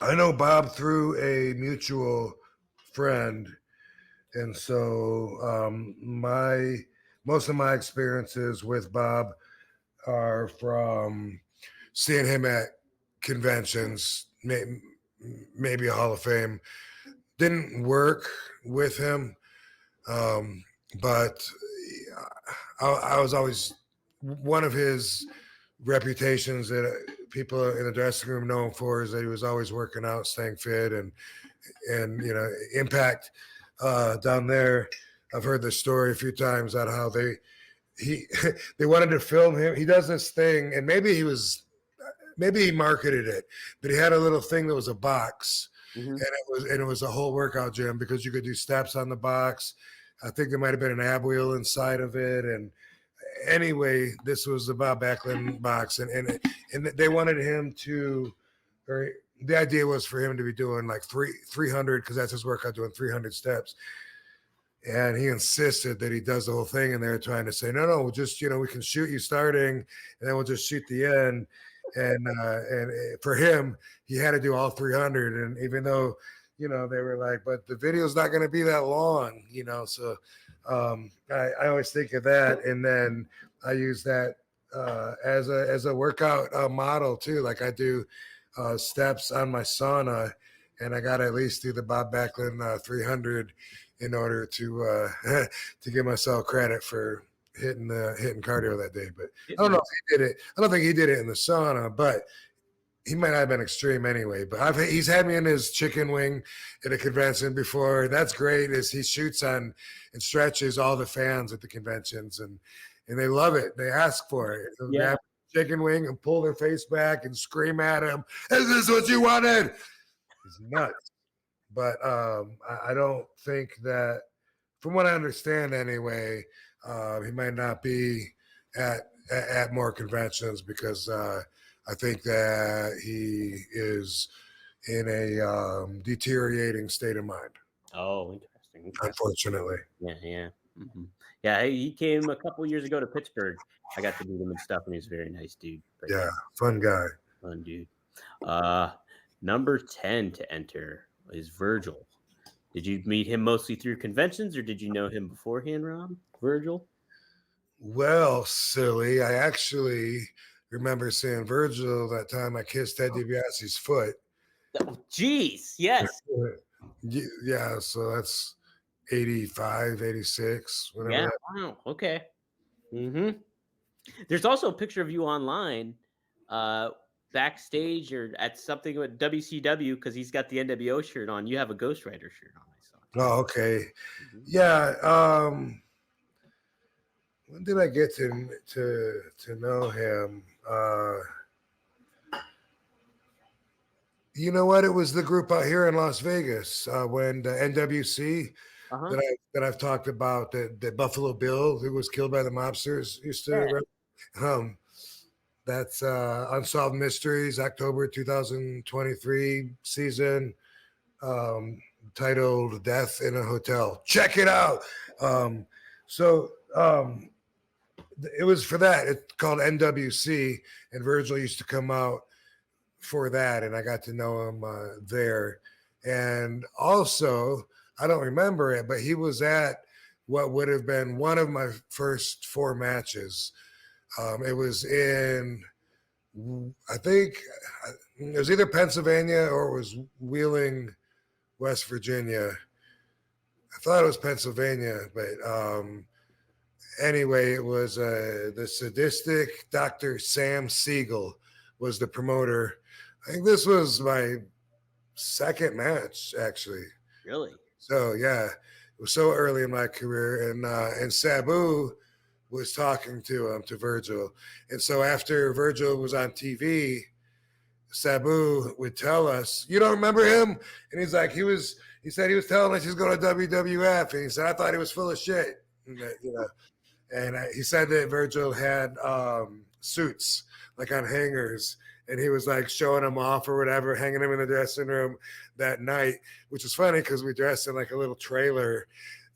I know Bob through a mutual friend, and so most of my experiences with Bob are from seeing him at conventions, maybe a Hall of Fame. Didn't work with him, but I was always one of his reputations that people in the dressing room know him for is that he was always working out, staying fit, and Impact down there. I've heard this story a few times on how they wanted to film him. He does this thing, and maybe he marketed it, but he had a little thing that was a box, and it was a whole workout gym because you could do steps on the box. I think there might have been an ab wheel inside of it, and anyway, this was the Bob Backlund box, and they wanted him to, or the idea was for him to be doing like 300 because that's his workout, doing 300 steps. And he insisted that he does the whole thing, and they're trying to say, no, we'll just, we can shoot you starting, and then we'll just shoot the end. And for him, he had to do all 300. And even though, they were like, but the video's not going to be that long, so I always think of that. And then I use that as a workout model too. Like I do steps on my sauna, and I got to at least do the Bob Backlund 300 in order to give myself credit for hitting cardio that day. But I don't know if he did it. I don't think he did it in the sauna, but he might not have been extreme anyway. But he's had me in his chicken wing at a convention before. That's great. Is he shoots on and stretches all the fans at the conventions, and they love it. They ask for it. So grab chicken wing and pull their face back and scream at him, "Is this what you wanted?" He's nuts. But I don't think that, from what I understand anyway, he might not be at more conventions because I think that he is in a deteriorating state of mind. Oh, interesting. Unfortunately. Yeah. Mm-hmm. Yeah, he came a couple years ago to Pittsburgh. I got to meet him and stuff, and he's a very nice dude. Yeah, fun guy. Fun dude. Number 10 to enter is Virgil. Did you meet him mostly through conventions, or did you know him beforehand, Rob? Virgil? Well, silly. I actually remember seeing Virgil that time I kissed Ted DiBiase's foot. Oh, geez, yes. Yeah, so that's 85, 86. Yeah, wow, okay. Mm-hmm. There's also a picture of you online backstage or at something with WCW because he's got the NWO shirt on. You have a Ghost Rider shirt on, I saw. Oh, okay. Mm-hmm. Yeah. When did I get to know him? You know what? It was the group out here in Las Vegas when the NWC that I've talked about, that Buffalo Bill, who was killed by the mobsters, used to run. That's Unsolved Mysteries, October 2023 season, titled Death in a Hotel. Check it out. It was for that. It's called NWC, and Virgil used to come out for that, and I got to know him there. And also, I don't remember it, but he was at what would have been one of my first 4 matches. It was in, I think it was either Pennsylvania or it was Wheeling, West Virginia. I thought it was Pennsylvania, but anyway, it was the sadistic Dr. Sam Siegel was the promoter. I think this was my second match, actually. Really? So yeah, it was so early in my career, and Sabu was talking to Virgil, and so after Virgil was on TV, Sabu would tell us, "You don't remember him?" And he's like, he said he was telling us he's going to WWF, and he said I thought he was full of shit, and that, and he said that Virgil had suits like on hangers, and he was like showing them off or whatever, hanging them in the dressing room that night, which was funny because we dressed in like a little trailer,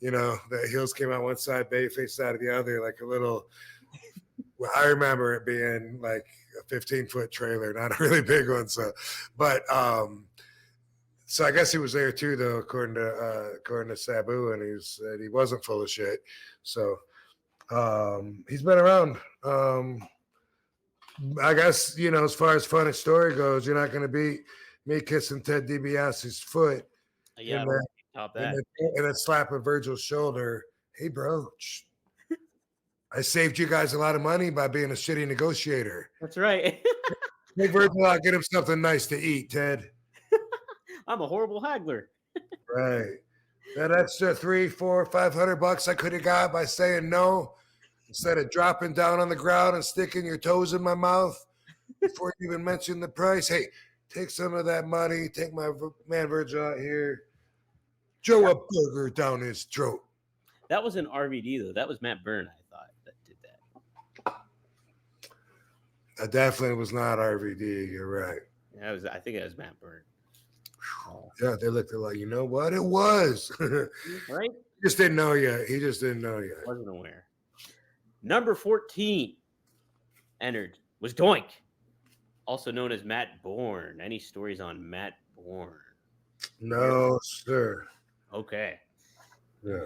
the heels came out one side, babyface out of the other, like a little. Well, I remember it being like a 15-foot trailer, not a really big one. So, but so I guess he was there too, though, according to Sabu, and he said he wasn't full of shit. So he's been around. I guess, as far as funny story goes, you're not going to beat me kissing Ted DiBiase's foot. Yeah, and top that. And then slapping Virgil's shoulder. Hey, bro, I saved you guys a lot of money by being a shitty negotiator. That's right. Make Virgil out, get him something nice to eat, Ted. I'm a horrible haggler. Right. That extra $300, $400, $500 I could have got by saying no, instead of dropping down on the ground and sticking your toes in my mouth before you even mention the price. Hey, take some of that money. Take my man Virgil out here. Joe a burger down his throat. That was an RVD, though. That was Matt Byrne, I thought, that did that. That definitely was not RVD. You're right. Yeah, I think it was Matt Byrne. Yeah, they looked like, you know what? It was. Right? He just didn't know yet. Wasn't aware. Number 14 entered was Doink, also known as Matt Bourne. Any stories on Matt Bourne? No, sir. Okay. Yeah.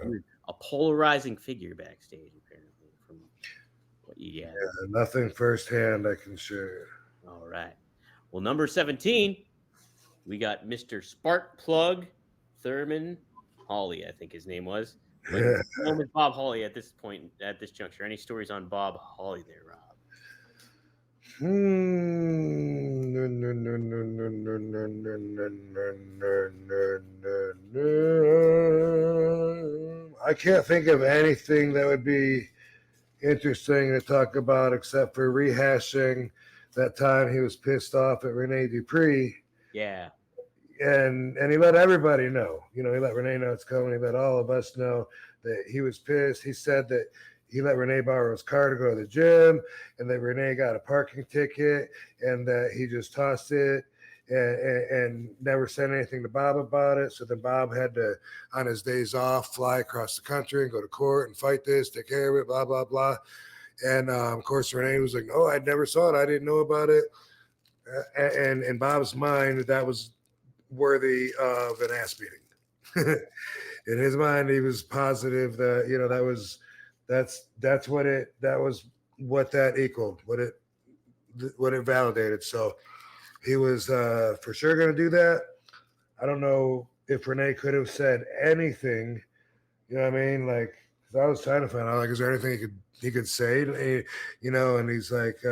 A polarizing figure backstage, apparently, from what you get. Yeah, nothing firsthand I can share. All right. Well, number 17, we got Mr. Spark Plug Thurman Hawley, I think his name was. His name is Bob Hawley at this point, at this juncture. Any stories on Bob Hawley there, Rob? I can't think of anything that would be interesting to talk about except for rehashing that time he was pissed off at Rene Dupree. Yeah. And he let everybody know. He let Renee know it's coming. He let all of us know that he was pissed. He said that he let Renee borrow his car to go to the gym, and that Renee got a parking ticket, and that he just tossed it and never said anything to Bob about it. So then Bob had to, on his days off, fly across the country and go to court and fight this, take care of it, blah, blah, blah. And, of course, Renee was like, no, I never saw it. I didn't know about it. And in Bob's mind, that was worthy of an ass beating. In his mind, he was positive that that was what that equaled, what it validated. So he was for sure going to do that. I don't know if Renee could have said anything. You know what I mean? Like, cause I was trying to find out, like, is there anything he could say? And he's like,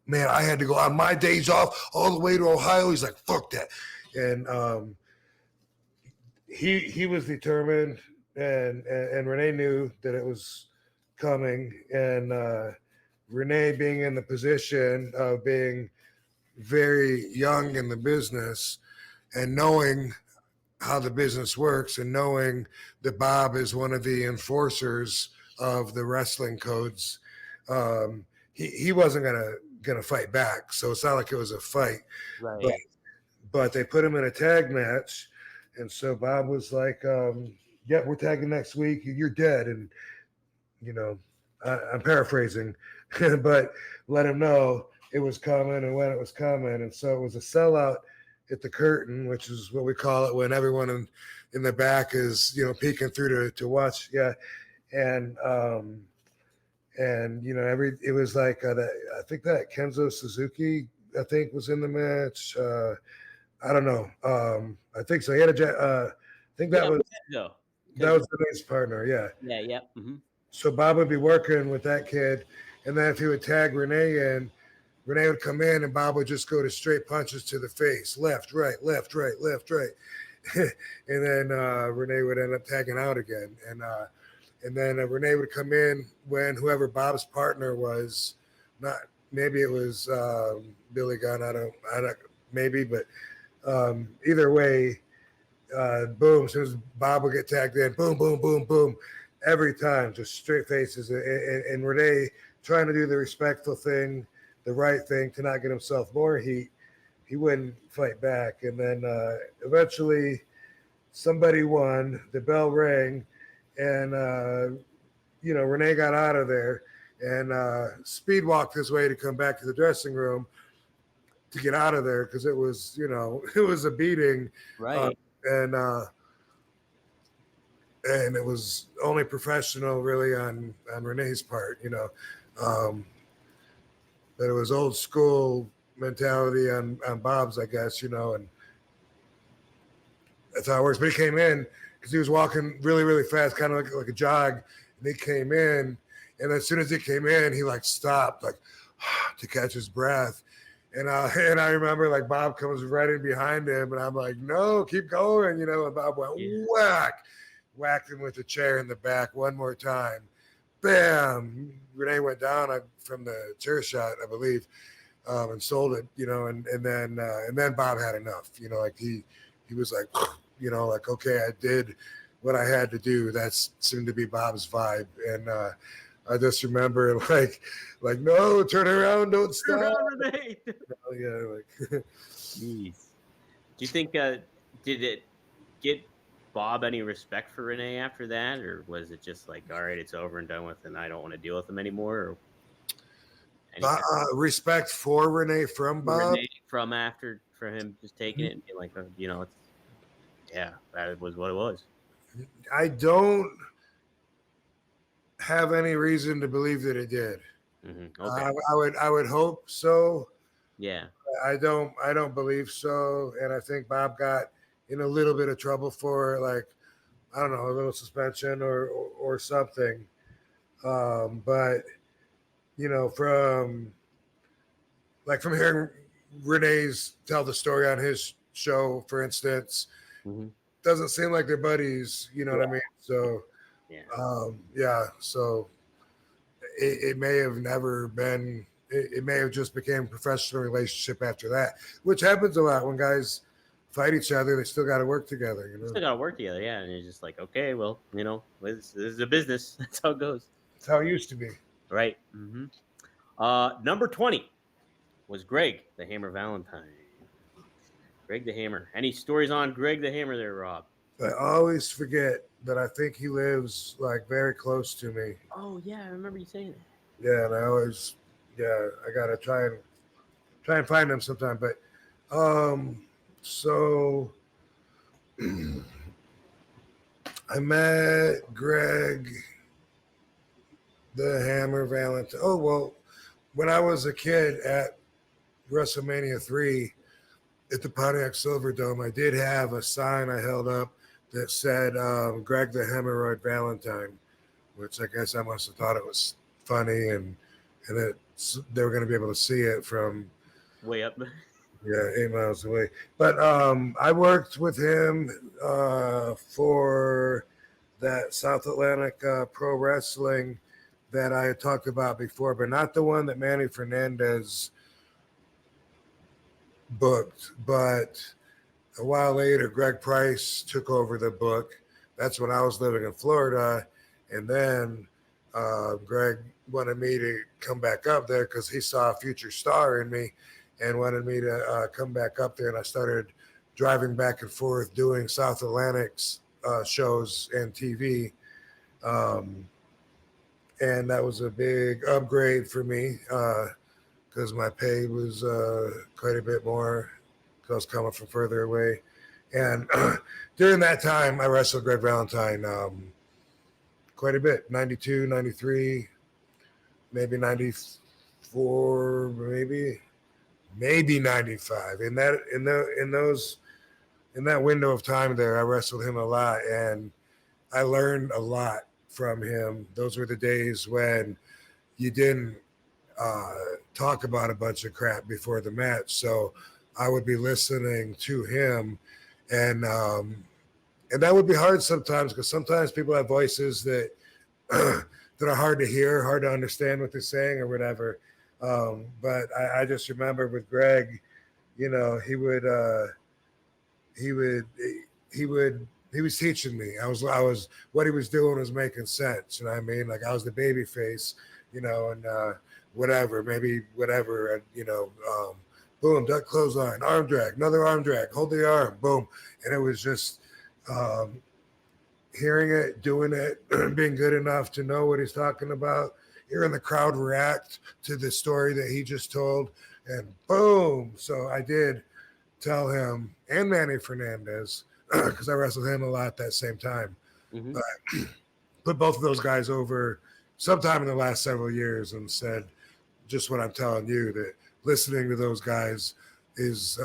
man, I had to go on my days off all the way to Ohio. He's like, fuck that. And he was determined, and Renee knew that it was coming. And Renee, being in the position of being very young in the business and knowing how the business works and knowing that Bob is one of the enforcers of the wrestling codes, he wasn't gonna fight back. So it's not like it was a fight. Right. But they put him in a tag match, and so Bob was like, yeah, we're tagging next week. You're dead. And, I'm paraphrasing, but let him know it was coming and when it was coming. And so it was a sellout at the curtain, which is what we call it when everyone in the back is, you know, peeking through to watch. Yeah. And you know, it was like I think that Kenzo Suzuki, I think, was in the match. I don't know. I think so. He had I think that was Kenzo. that was the nice partner. Yeah. Yeah. Yep. Mm-hmm. So Bob would be working with that kid, and then if he would tag Renee in, Renee would come in, and Bob would just go to straight punches to the face, left, right, left, right, left, right, and then Renee would end up tagging out again, and then Renee would come in when whoever Bob's partner was, not maybe it was Billy Gunn, I don't maybe, but either way, boom, as soon as Bob would get tagged in, boom, boom, boom, boom, every time, just straight faces, and Renee trying to do the respectful thing, the right thing to not get himself more heat. He wouldn't fight back, and then eventually somebody won, the bell rang, and you know, Renee got out of there and speed walked his way to come back to the dressing room to get out of there because it was, you know, it was a beating, Right. And it was only professional really on Renee's part, you know, but it was old school mentality on Bob's, I guess, you know, and that's how it works. But he came in because he was walking really, really fast, kind of like a jog, and he came in, and as soon as he came in, he like stopped, like to catch his breath. And I remember like Bob comes right in behind him, and I'm like, no, keep going, you know. And Bob went whacked him with a chair in the back one more time. Bam! Renee went down from the chair shot, I believe, and sold it, you know. And then Bob had enough, you know. Like he was like, you know, like, okay, I did what I had to do. That seemed to be Bob's vibe, and I just remember like no, turn around, don't stop. Yeah, like. Jeez. Do you think did it get Bob any respect for Renee after that, or was it just like, all right, it's over and done with, and I don't want to deal with him anymore? Or respect for Renee from Bob? Renee for him just taking it and being like, you know, that was what it was. I don't have any reason to believe that it did. Mm-hmm. Okay. I would hope so. Yeah. I don't believe so, and I think Bob got in a little bit of trouble for, like, I don't know, a little suspension or something. But you know, from hearing Renee's tell the story on his show, for instance, doesn't seem like they're buddies. You know what I mean? So so it may have never been. It may have just became a professional relationship after that, which happens a lot when guys fight each other. They still got to work together, you know. Still got to work together, yeah. And you're just like, okay, well, you know, this is a business. That's how it goes. That's how it used to be, right? Mm-hmm. Number 20 was Greg the Hammer Valentine. Greg the Hammer. Any stories on Greg the Hammer there, Rob? I always forget that I think he lives like very close to me. Oh yeah, I remember you saying that. Yeah, and I always. Yeah, I gotta try and find him sometime. But so I met Greg the Hammer Valentine. Oh well, when I was a kid at WrestleMania 3 at the Pontiac Silverdome, I did have a sign I held up that said Greg the Hemorrhoid Valentine, which I guess I must have thought it was funny and that they were going to be able to see it from way up. Yeah, 8 miles away. But I worked with him for that South Atlantic Pro Wrestling that I had talked about before, but not the one that Manny Fernandez booked. But a while later, Greg Price took over the book. That's when I was living in Florida. And then Greg wanted me to come back up there because he saw a future star in me and wanted me to come back up there. And I started driving back and forth doing South Atlantic's shows and TV. And that was a big upgrade for me because my pay was quite a bit more because I was coming from further away. And during that time, I wrestled Greg Valentine quite a bit, 92, 93, maybe 94, maybe 95. In that window of time there, I wrestled him a lot, and I learned a lot from him. Those were the days when you didn't talk about a bunch of crap before the match, so I would be listening to him, and that would be hard sometimes because sometimes people have voices that that are hard to hear, hard to understand what they're saying or whatever. But I just remember with Greg, you know, he was teaching me. I was what he was doing was making sense. You know what I mean? Like I was the baby face, you know, and whatever, boom, duck clothesline, arm drag, another arm drag, hold the arm, boom. And it was just hearing it, doing it, being good enough to know what he's talking about, hearing the crowd react to the story that he just told, and boom. So I did tell him, and Manny Fernandez, because I wrestled him a lot that same time. Mm-hmm. Put both of those guys over sometime in the last several years and said just what I'm telling you, that listening to those guys is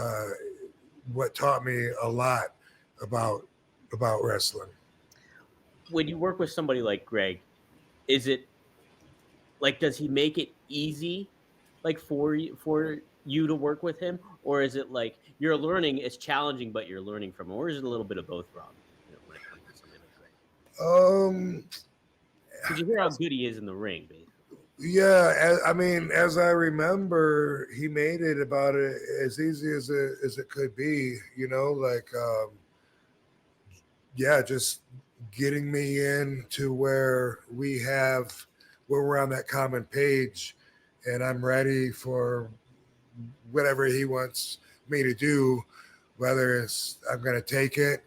what taught me a lot about wrestling. When you work with somebody like Greg, is it like, does he make it easy, like for you to work with him, or is it like you're learning, it's challenging, but you're learning from him, or is it a little bit of both, Rob? You know, when it comes to somebody like Greg, because you hear how good he is in the ring, basically. Yeah, I mean, as I remember, he made it about as easy as it could be. You know, like just getting me in to where we're on that common page, and I'm ready for whatever he wants me to do, whether it's I'm going to take it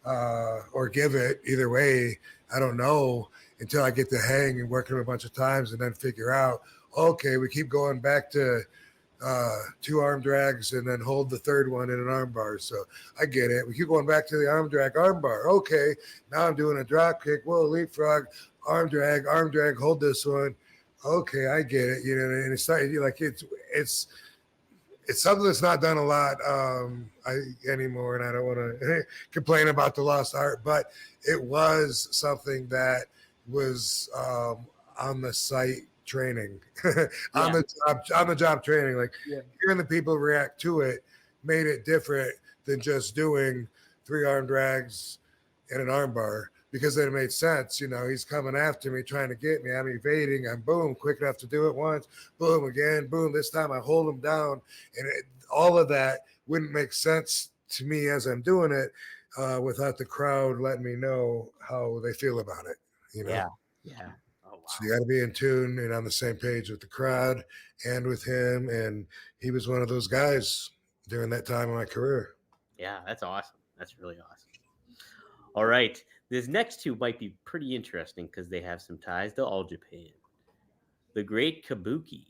or give it. Either way, I don't know until I get the hang and work him a bunch of times and then figure out, okay, we keep going back to 2 arm drags and then hold the third one in an arm bar. So I get it. We keep going back to the arm drag, arm bar. Okay, now I'm doing a drop kick. Whoa, leapfrog, arm drag, hold this one. Okay, I get it. You know, and it's not like it's something that's not done a lot anymore, and I don't want to complain about the lost art, but it was something that was on the site training, on the job training. Like hearing the people react to it made it different than just doing 3 arm drags and an arm bar, because it made sense. You know, he's coming after me, trying to get me. I'm evading. I'm boom, quick enough to do it once. Boom, again, boom. This time I hold him down. And all of that wouldn't make sense to me as I'm doing it without the crowd letting me know how they feel about it. You know? Yeah. Oh, wow. So you got to be in tune and on the same page with the crowd and with him. And he was one of those guys during that time of my career. Yeah, that's awesome. That's really awesome. All right. This next two might be pretty interesting because they have some ties to All Japan. The Great Kabuki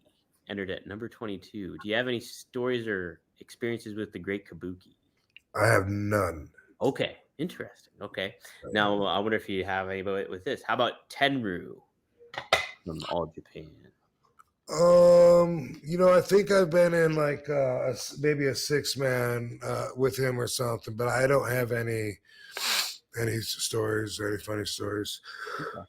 entered at number 22. Do you have any stories or experiences with the Great Kabuki? I have none. Okay, interesting. Okay. Now, I wonder if you have anybody with this. How about Tenryu from All Japan? You know, I think I've been in like maybe a 6-man with him or something, but I don't have any stories or any funny stories. Okay.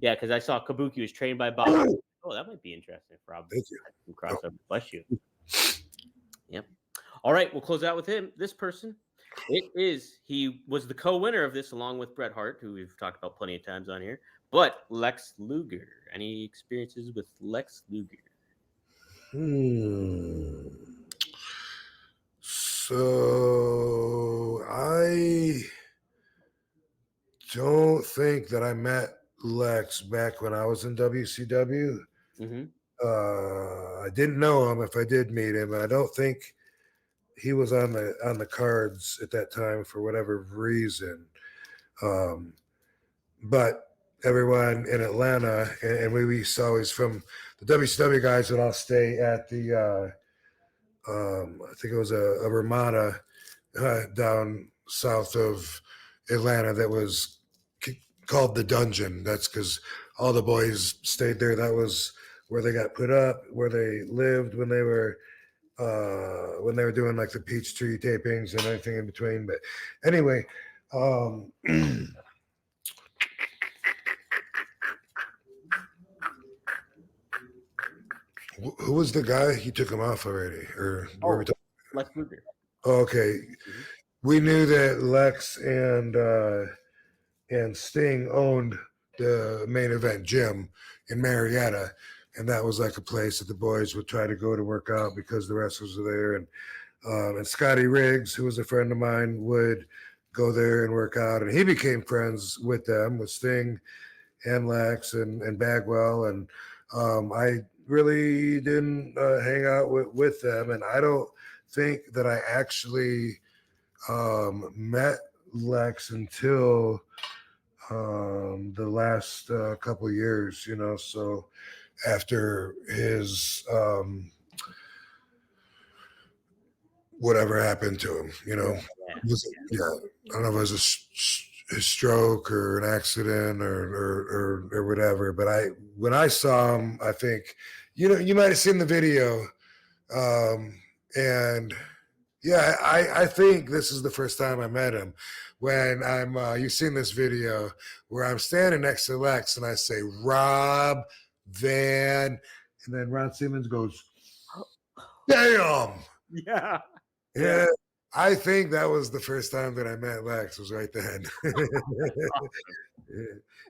Yeah, because I saw Kabuki was trained by Bob. Oh, that might be interesting for Rob. Thank you. Crossover. Bless you. Yep. All right, we'll close out with him. This person, he was the co-winner of this along with Bret Hart, who we've talked about plenty of times on here. But Lex Luger. Any experiences with Lex Luger? So I don't think that I met Lex back when I was in WCW. Mm-hmm. I didn't know him if I did meet him, and I don't think he was on the cards at that time for whatever reason. But everyone in Atlanta, and we saw he's from the WCW guys would all stay at the I think it was a Ramada down south of Atlanta that was called the Dungeon. That's because all the boys stayed there. That was where they got put up, where they lived when they were doing like the Peachtree tapings and everything in between. But anyway, who was the guy? He took him off already, or were we talking? Lex Luger. Okay, we knew that Lex and Sting owned the Main Event gym in Marietta, and that was like a place that the boys would try to go to work out because the wrestlers were there. And Scotty Riggs, who was a friend of mine, would go there and work out, and he became friends with them, with Sting and Lex and Bagwell, and I really didn't hang out with them, and I don't think that I actually met Lex until the last couple of years, you know. So after his whatever happened to him, you know, I don't know if it was a stroke or an accident or whatever. But when I saw him, I think, you know, you might have seen the video, and yeah, I think this is the first time I met him. When you've seen this video where I'm standing next to Lex and I say, Rob Van, and then Ron Simmons goes, damn. Yeah. I think that was the first time that I met Lex, was right then.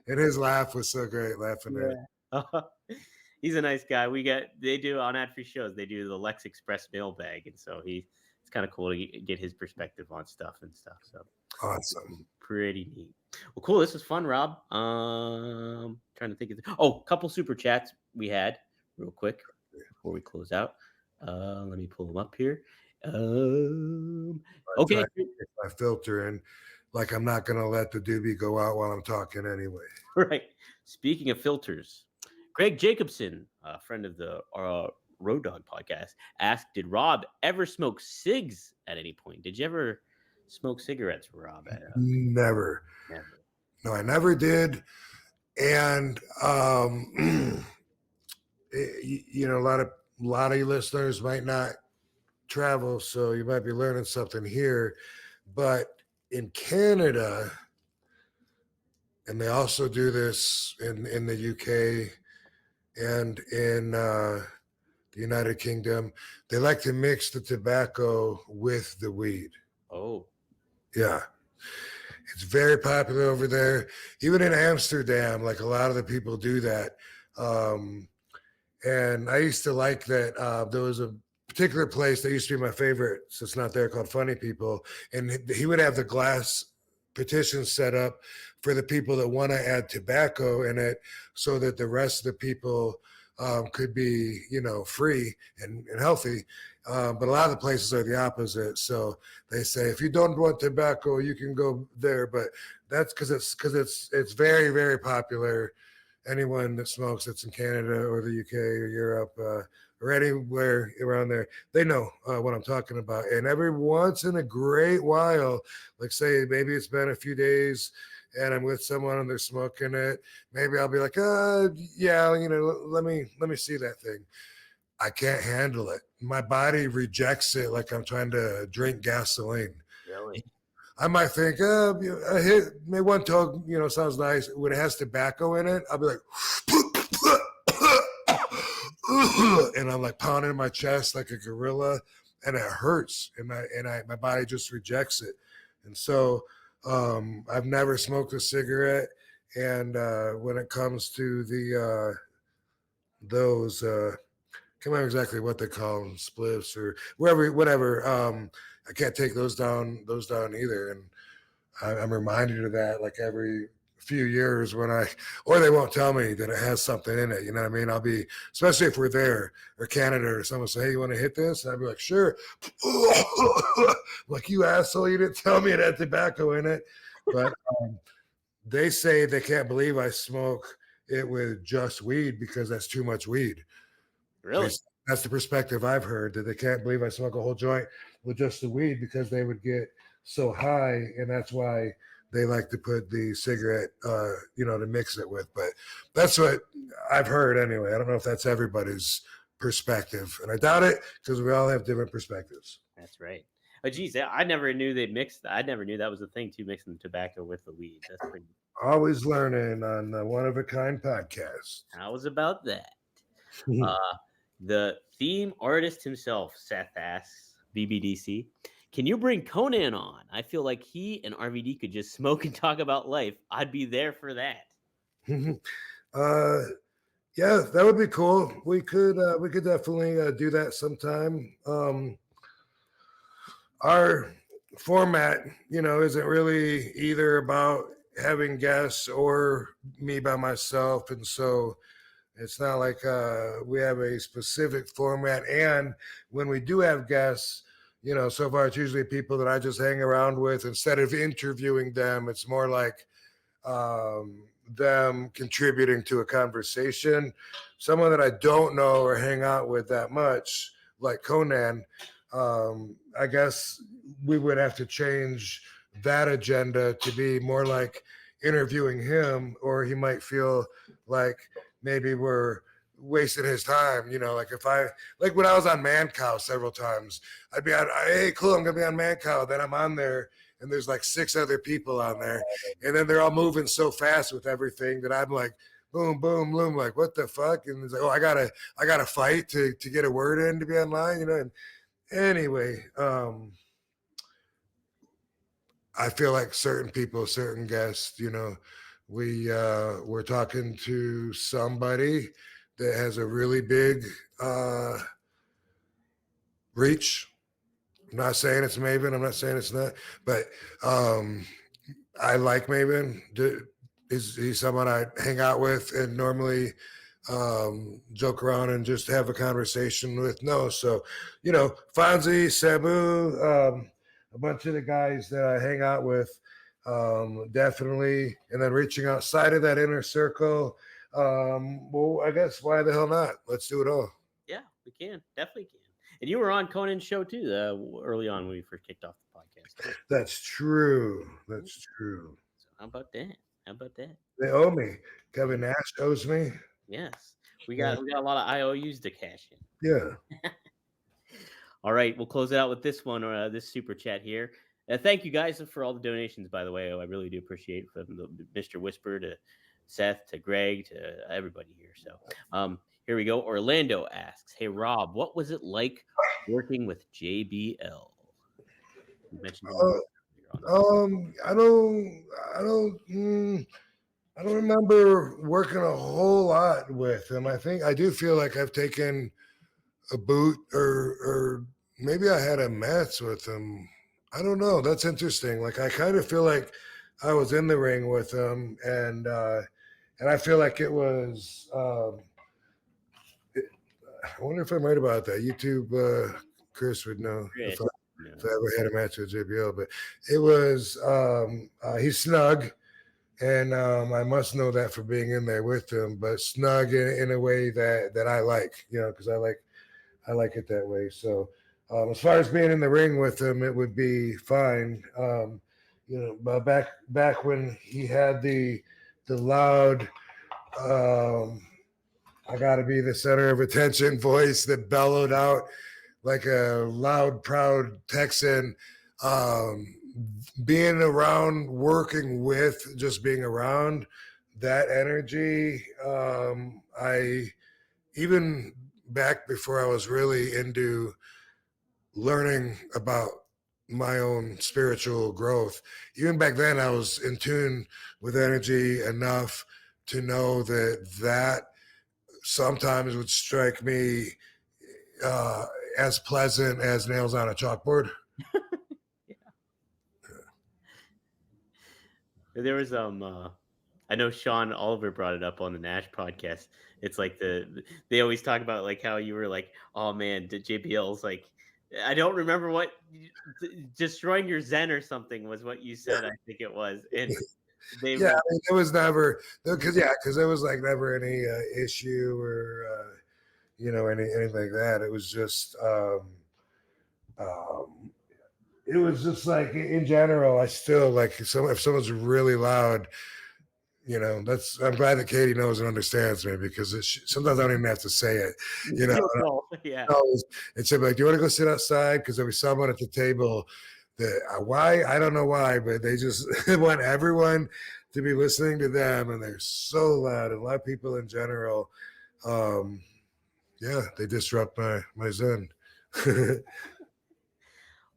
And his laugh was so great, laughing at it. He's a nice guy. They do on ad-free shows, they do the Lex Express mailbag, and so it's kind of cool to get his perspective on stuff and stuff. So awesome. Pretty neat. Well, cool. This was fun, Rob. Trying to think of a couple super chats we had real quick before we close out. Let me pull them up here. Okay. I filter in, like I'm not gonna let the doobie go out while I'm talking anyway. Right. Speaking of filters, Craig Jacobson, a friend of the Road Dog podcast, asked, did Rob ever smoke cigs at any point? Did you ever smoke cigarettes, Rob? Never. No, I never did. And you know, a lot of you listeners might not travel, so you might be learning something here. But in Canada, and they also do this in the UK and in the United Kingdom, they like to mix the tobacco with the weed. Oh. Yeah. It's very popular over there. Even in Amsterdam, like a lot of the people do that. And I used to like that. There was a particular place that used to be my favorite, so it's not there, called Funny People. And he would have the glass petition set up for the people that want to add tobacco in it so that the rest of the people could be, you know, free and healthy. But a lot of the places are the opposite. So they say, if you don't want tobacco, you can go there. But that's because it's very, very popular. Anyone that smokes that's in Canada or the UK or Europe or anywhere around there, they know what I'm talking about. And every once in a great while, like say maybe it's been a few days and I'm with someone and they're smoking it, maybe I'll be like, yeah, you know, let me see that thing. I can't handle it. My body rejects it like I'm trying to drink gasoline. Really? I might think, maybe one toke, you know, sounds nice. When it has tobacco in it, I'll be like, and I'm like pounding my chest like a gorilla, and it hurts, and my body just rejects it. And so I've never smoked a cigarette, and when it comes to the those, I can't remember exactly what they call them, spliffs or whatever. I can't take those down either, and I'm reminded of that like every few years or they won't tell me that it has something in it. You know what I mean? I'll be, especially if we're there or Canada or someone say, hey, you want to hit this? And I'd be like, sure. Like, you asshole, you didn't tell me it had tobacco in it. But they say they can't believe I smoke it with just weed because that's too much weed. Really? That's the perspective I've heard, that they can't believe I smoke a whole joint with just the weed because they would get so high, and that's why they like to put the cigarette, to mix it with. But that's what I've heard anyway. I don't know if that's everybody's perspective, and I doubt it because we all have different perspectives. That's right. Oh, geez, I never knew they mixed. I never knew that was a thing too, mixing the tobacco with the weed. That's pretty. Always learning on the One of a Kind podcast. How was about that? The theme artist himself, Seth asks, BBDC, can you bring Conan on? I feel like he and RVD could just smoke and talk about life. I'd be there for that. Yeah, that would be cool. We could definitely do that sometime. Our format, isn't really either about having guests or me by myself, and so it's not like we have a specific format. And when we do have guests, so far it's usually people that I just hang around with. Instead of interviewing them, it's more like them contributing to a conversation. Someone that I don't know or hang out with that much, like Conan, I guess we would have to change that agenda to be more like interviewing him, or he might feel like maybe we're wasting his time. Like when I was on Man Cow several times, I'd be on, hey, cool, I'm gonna be on Man Cow. Then I'm on there and there's like 6 other people on there, and then they're all moving so fast with everything that I'm like, boom, boom, boom, like what the fuck? And it's like, oh, I gotta fight to get a word in to be online, And anyway, I feel like certain people, certain guests, we're talking to somebody that has a really big reach. I'm not saying it's Maven. I'm not saying it's not, but I like Maven. He's someone I hang out with and normally joke around and just have a conversation with. No, so Fonzie, Sabu, a bunch of the guys that I hang out with, definitely, and then reaching outside of that inner circle. Well, I guess why the hell not? Let's do it all. Yeah, we can. Definitely can. And you were on Conan's show too, early on when we first kicked off the podcast. That's true. That's true. So how about that? How about that? They owe me. Kevin Nash owes me. Yes. We got a lot of IOUs to cash in. Yeah. All right, we'll close it out with this one, or this super chat here. Thank you guys for all the donations, by the way. I really do appreciate it, from Mr. Whisper to Seth to Greg to everybody here. So here we go. Orlando asks, hey, Rob, what was it like working with JBL? You mentioned I don't remember working a whole lot with him. I do feel like I've taken a boot or maybe I had a match with him. I don't know. That's interesting. Like I kind of feel like I was in the ring with him, and I feel like it was. I wonder if I'm right about that. YouTube, Chris would know if I ever had a match with JBL, but it was he's snug, and I must know that for being in there with him, but snug in a way that I like, because I like it that way. So as far as being in the ring with him, it would be fine. But back when he had the loud, I gotta be the center of attention voice that bellowed out like a loud, proud Texan, being around, working with, just being around that energy. I even back before I was really into learning about my own spiritual growth, even back then I was in tune with energy enough to know that sometimes would strike me as pleasant as nails on a chalkboard. Yeah. There was I know Sean Oliver brought it up on the Nash podcast. It's like they always talk about like how you were like, oh man, JBL's like, I don't remember what, destroying your Zen or something was what you said. I think it was. And it was never, because there was like never any issue or anything like that. It was just it was just like in general. I still like if someone's really loud. I'm glad that Katie knows and understands me because sometimes I don't even have to say it. Yeah. And say like, "Do you want to go sit outside?" Because there'll be someone at the table that why I don't know why, but they just want everyone to be listening to them, and they're so loud. And a lot of people in general, they disrupt my zen.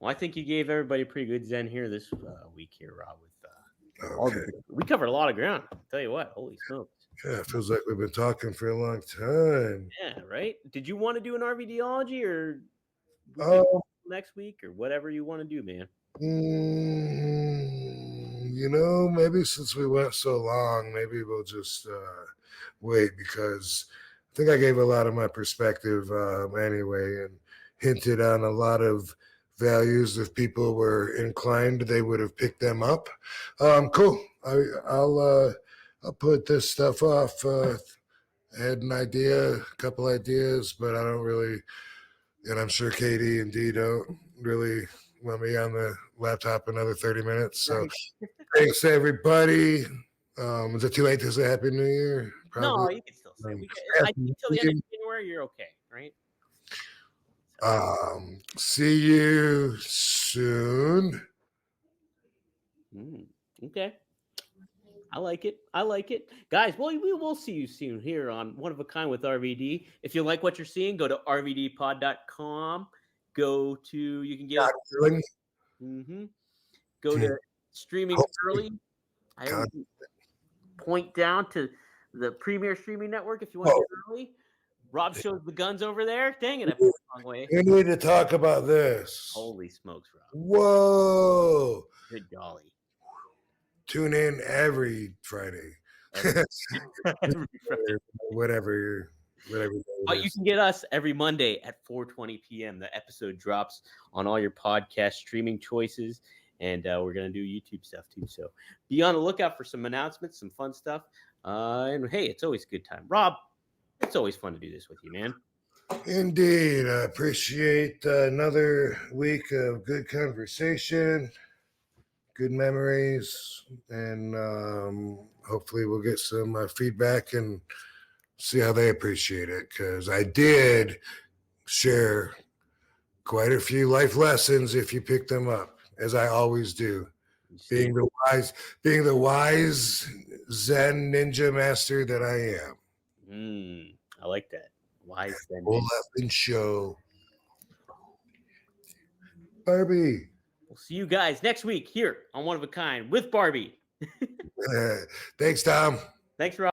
Well, I think you gave everybody a pretty good zen here this week here, Rob. Okay. We covered a lot of ground. I'll tell you what, holy smokes. Yeah, it feels like we've been talking for a long time. Yeah, right? Did you want to do an RVDology or next week or whatever you want to do, man? Maybe since we went so long, maybe we'll just wait because I think I gave a lot of my perspective anyway and hinted on a lot of values. If people were inclined, they would have picked them up. Cool. I'll put this stuff off. I had a couple ideas, but I don't really, and I'm sure Katie and Dee don't really want me on the laptop another 30 minutes. So thanks everybody. Is it too late to say Happy New Year? Probably. No, you can still say. I think until the end of January, you're okay, right? See you soon. Okay. I like it. Guys, well, we will see you soon here on One of a Kind with RVD. If you like what you're seeing, go to rvdpod.com. You can get go to streaming early. I point down to the premier streaming network if you want to get early. Rob shows the guns over there. Dang it, I put it the wrong way. We need to talk about this. Holy smokes, Rob. Whoa. Good golly. Tune in every Friday. Whatever. But you can get us every Monday at 4:20 p.m. The episode drops on all your podcast streaming choices. And we're going to do YouTube stuff too. So be on the lookout for some announcements, some fun stuff. And hey, it's always a good time. Rob, it's always fun to do this with you, man. Indeed. I appreciate another week of good conversation, good memories, and hopefully we'll get some feedback and see how they appreciate it. Because I did share quite a few life lessons if you pick them up, as I always do. Being the wise Zen ninja master that I am. I like that. Wise Zen Pull up and show. Barbie. We'll see you guys next week here on One of a Kind with Barbie. Thanks, Tom. Thanks, Rob.